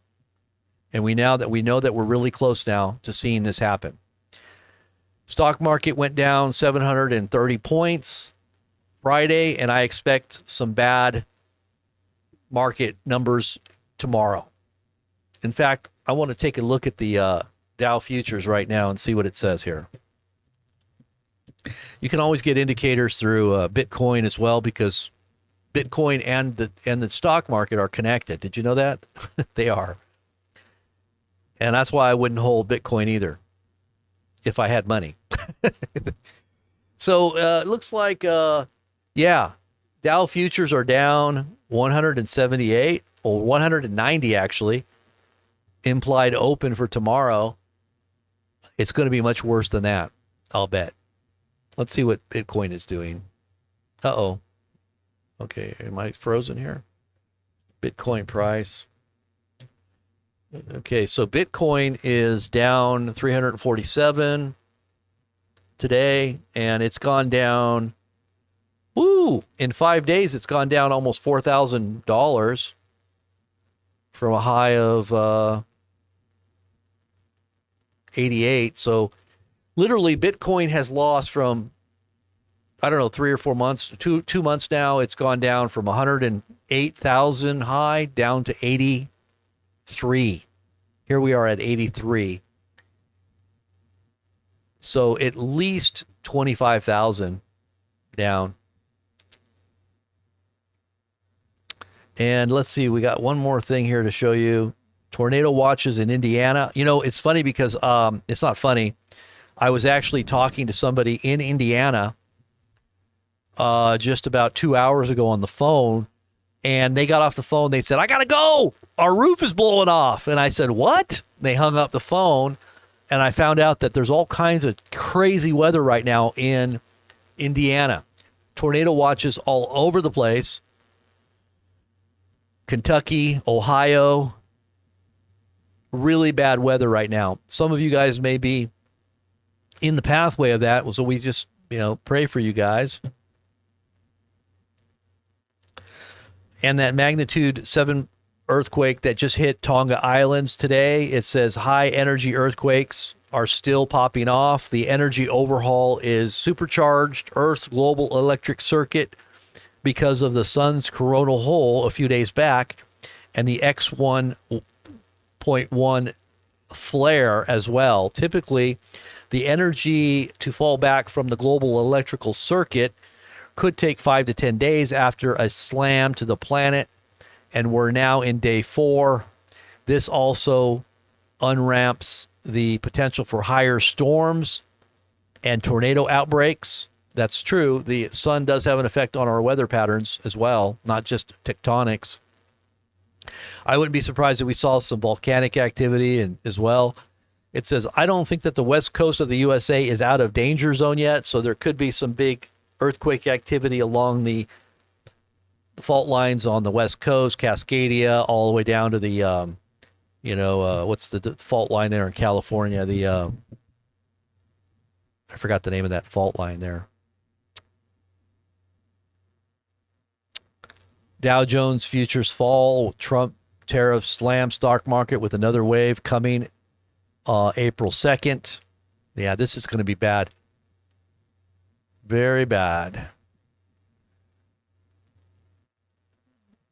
And we know that we're really close now to seeing this happen. Stock market went down 730 points Friday, and I expect some bad market numbers tomorrow. In fact, I want to take a look at the Dow futures right now and see what it says here. You can always get indicators through Bitcoin as well, because Bitcoin and the stock market are connected. Did you know that? They are. And that's why I wouldn't hold Bitcoin either if I had money. So it looks like, Dow futures are down 178 or 190 actually. Implied open for tomorrow. It's going to be much worse than that, I'll bet. Let's see what Bitcoin is doing. Uh-oh. Okay, am I frozen here? Bitcoin price. Okay, so Bitcoin is down 347 today, and it's gone down, in 5 days, it's gone down almost $4,000 from a high of 88. So literally Bitcoin has lost from, 3 or 4 months, two months now, it's gone down from 108,000 high down to 83. Here we are at 83. So at least 25,000 down. And let's see, we got one more thing here to show you. Tornado watches in Indiana. You know, it's funny because it's not funny. I was actually talking to somebody in Indiana just about 2 hours ago on the phone, and they got off the phone. They said, "I got to go. Our roof is blowing off." And I said, "What?" They hung up the phone, and I found out that there's all kinds of crazy weather right now in Indiana. Tornado watches all over the place. Kentucky, Ohio, really bad weather right now. Some of you guys may be in the pathway of that, so we just, pray for you guys. And that magnitude 7 earthquake that just hit Tonga Islands today, it says high energy earthquakes are still popping off. The energy overhaul is supercharged Earth's global electric circuit because of the sun's coronal hole a few days back, and the X1.1 flare as well. Typically, the energy to fall back from the global electrical circuit could take 5 to 10 days after a slam to the planet, and we're now in day 4. This also unramps the potential for higher storms and tornado outbreaks. That's true. The sun does have an effect on our weather patterns as well, not just tectonics. I wouldn't be surprised if we saw some volcanic activity as well. It says, I don't think that the west coast of the USA is out of danger zone yet, so there could be some big earthquake activity along the fault lines on the west coast, Cascadia, all the way down to the, what's the fault line there in California? I forgot the name of that fault line there. Dow Jones futures fall. Trump tariffs slam stock market with another wave coming April 2nd. Yeah, this is going to be bad. Very bad.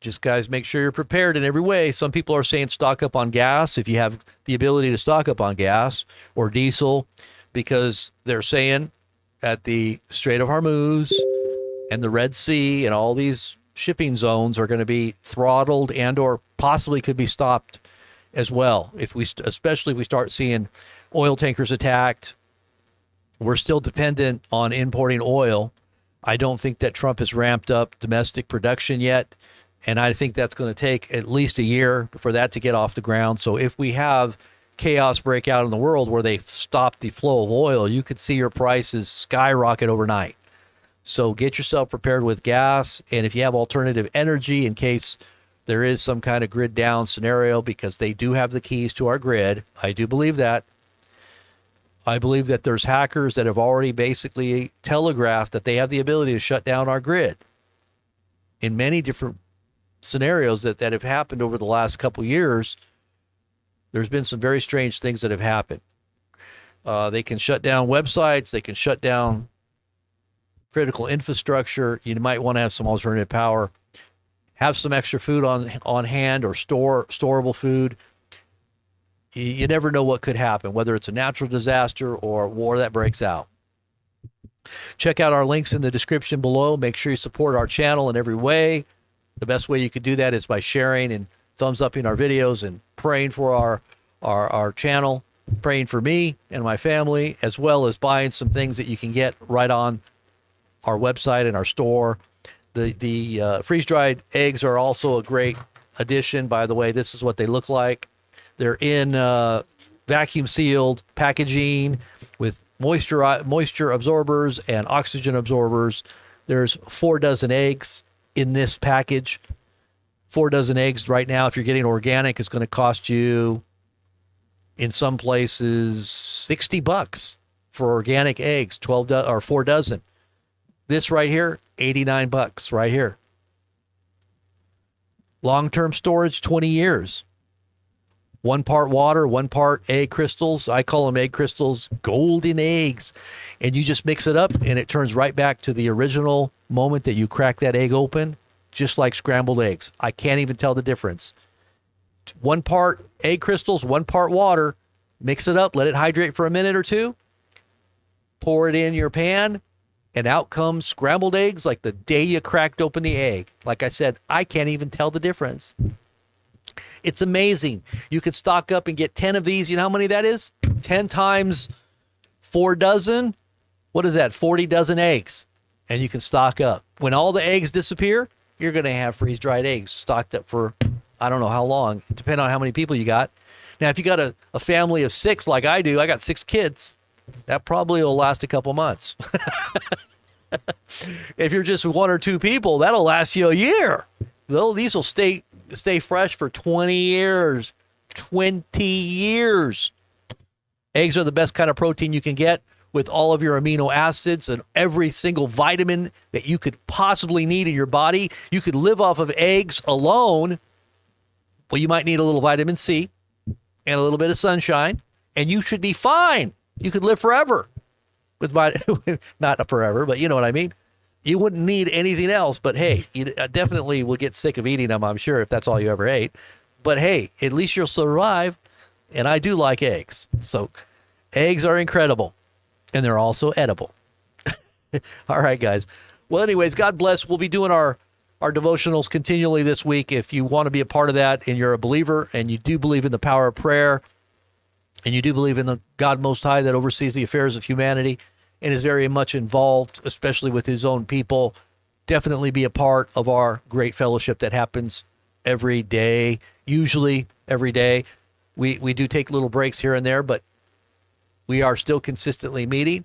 Just, guys, make sure you're prepared in every way. Some people are saying stock up on gas if you have the ability to stock up on gas or diesel, because they're saying at the Strait of Hormuz and the Red Sea and all these shipping zones are going to be throttled and or possibly could be stopped as well. If we, especially if we start seeing oil tankers attacked. We're still dependent on importing oil. I don't think that Trump has ramped up domestic production yet. And I think that's going to take at least a year for that to get off the ground. So if we have chaos break out in the world where they stop the flow of oil, you could see your prices skyrocket overnight. So get yourself prepared with gas. And if you have alternative energy in case there is some kind of grid down scenario, because they do have the keys to our grid. I do believe that. I believe that there's hackers that have already basically telegraphed that they have the ability to shut down our grid in many different scenarios that have happened over the last couple years. There's been some very strange things that have happened. They can shut down websites. They can shut down critical infrastructure. You might want to have some alternative power. Have some extra food on hand or storable food. You never know what could happen, whether it's a natural disaster or war that breaks out. Check out our links in the description below. Make sure you support our channel in every way. The best way you could do that is by sharing and thumbs upping our videos and praying for our channel, praying for me and my family, as well as buying some things that you can get right on our website and our store. The freeze-dried eggs are also a great addition. By the way, this is what they look like. They're in vacuum-sealed packaging with moisture absorbers and oxygen absorbers. There's 4 dozen eggs in this package. 4 dozen eggs right now, if you're getting organic, is going to cost you, in some places, $60 for organic eggs, 4 dozen. This right here, $89 right here. Long-term storage, 20 years. 1 part water, 1 part egg crystals. I call them egg crystals, golden eggs. And you just mix it up and it turns right back to the original moment that you crack that egg open, just like scrambled eggs. I can't even tell the difference. 1 part egg crystals, 1 part water. Mix it up, let it hydrate for a minute or 2. Pour it in your pan, and out comes scrambled eggs like the day you cracked open the egg. Like I said, I can't even tell the difference. It's amazing. You could stock up and get 10 of these. You know how many that is? 10 times 4 dozen. What is that? 40 dozen eggs. And you can stock up. When all the eggs disappear, you're going to have freeze-dried eggs stocked up for, I don't know how long. It depends on how many people you got. Now, if you got a family of 6 like I do, I got 6 kids. That probably will last a couple months. If you're just 1 or 2 people, that'll last you a year. These will stay fresh for 20 years. 20 years. Eggs are the best kind of protein you can get, with all of your amino acids and every single vitamin that you could possibly need in your body. You could live off of eggs alone. Well, you might need a little vitamin C and a little bit of sunshine, and you should be fine. You could live forever with not forever, but you know what I mean. You wouldn't need anything else, but hey, you definitely will get sick of eating them, I'm sure, if that's all you ever ate. But hey, at least you'll survive, and I do like eggs. So eggs are incredible, and they're also edible. All right, guys. Well, anyways, God bless. We'll be doing our devotionals continually this week. If you want to be a part of that and you're a believer and you do believe in the power of prayer and you do believe in the God Most High that oversees the affairs of humanity and is very much involved, especially with his own people, definitely be a part of our great fellowship that happens every day, usually every day. We do take little breaks here and there, but we are still consistently meeting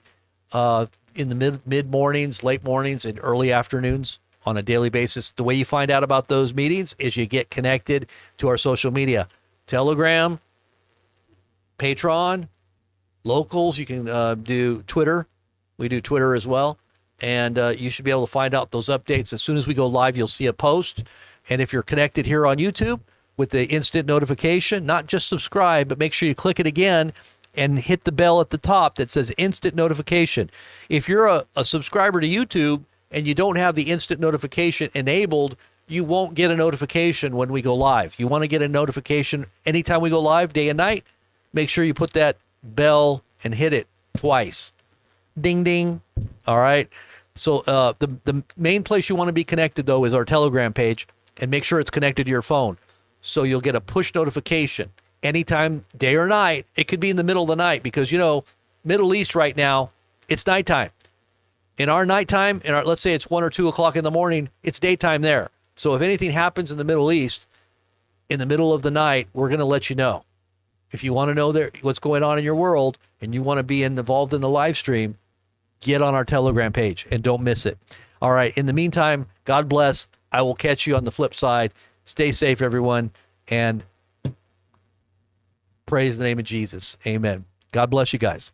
in the mid mornings, late mornings, and early afternoons on a daily basis. The way you find out about those meetings is you get connected to our social media. Telegram, Patreon, locals. You can do Twitter. We do Twitter as well. And you should be able to find out those updates. As soon as we go live, you'll see a post. And if you're connected here on YouTube with the instant notification, not just subscribe, but make sure you click it again and hit the bell at the top that says instant notification. If you're a subscriber to YouTube and you don't have the instant notification enabled, you won't get a notification when we go live. You want to get a notification anytime we go live, day and night, make sure you put that bell and hit it twice. Ding, ding. All right. So the main place you want to be connected, though, is our Telegram page, and make sure it's connected to your phone. So you'll get a push notification anytime, day or night. It could be in the middle of the night because, Middle East right now, it's nighttime. In our nighttime, let's say it's 1 or 2 o'clock in the morning, it's daytime there. So if anything happens in the Middle East, in the middle of the night, we're going to let you know. If you want to know what's going on in your world and you want to be involved in the live stream, get on our Telegram page and don't miss it. All right. In the meantime, God bless. I will catch you on the flip side. Stay safe, everyone, and praise the name of Jesus. Amen. God bless you guys.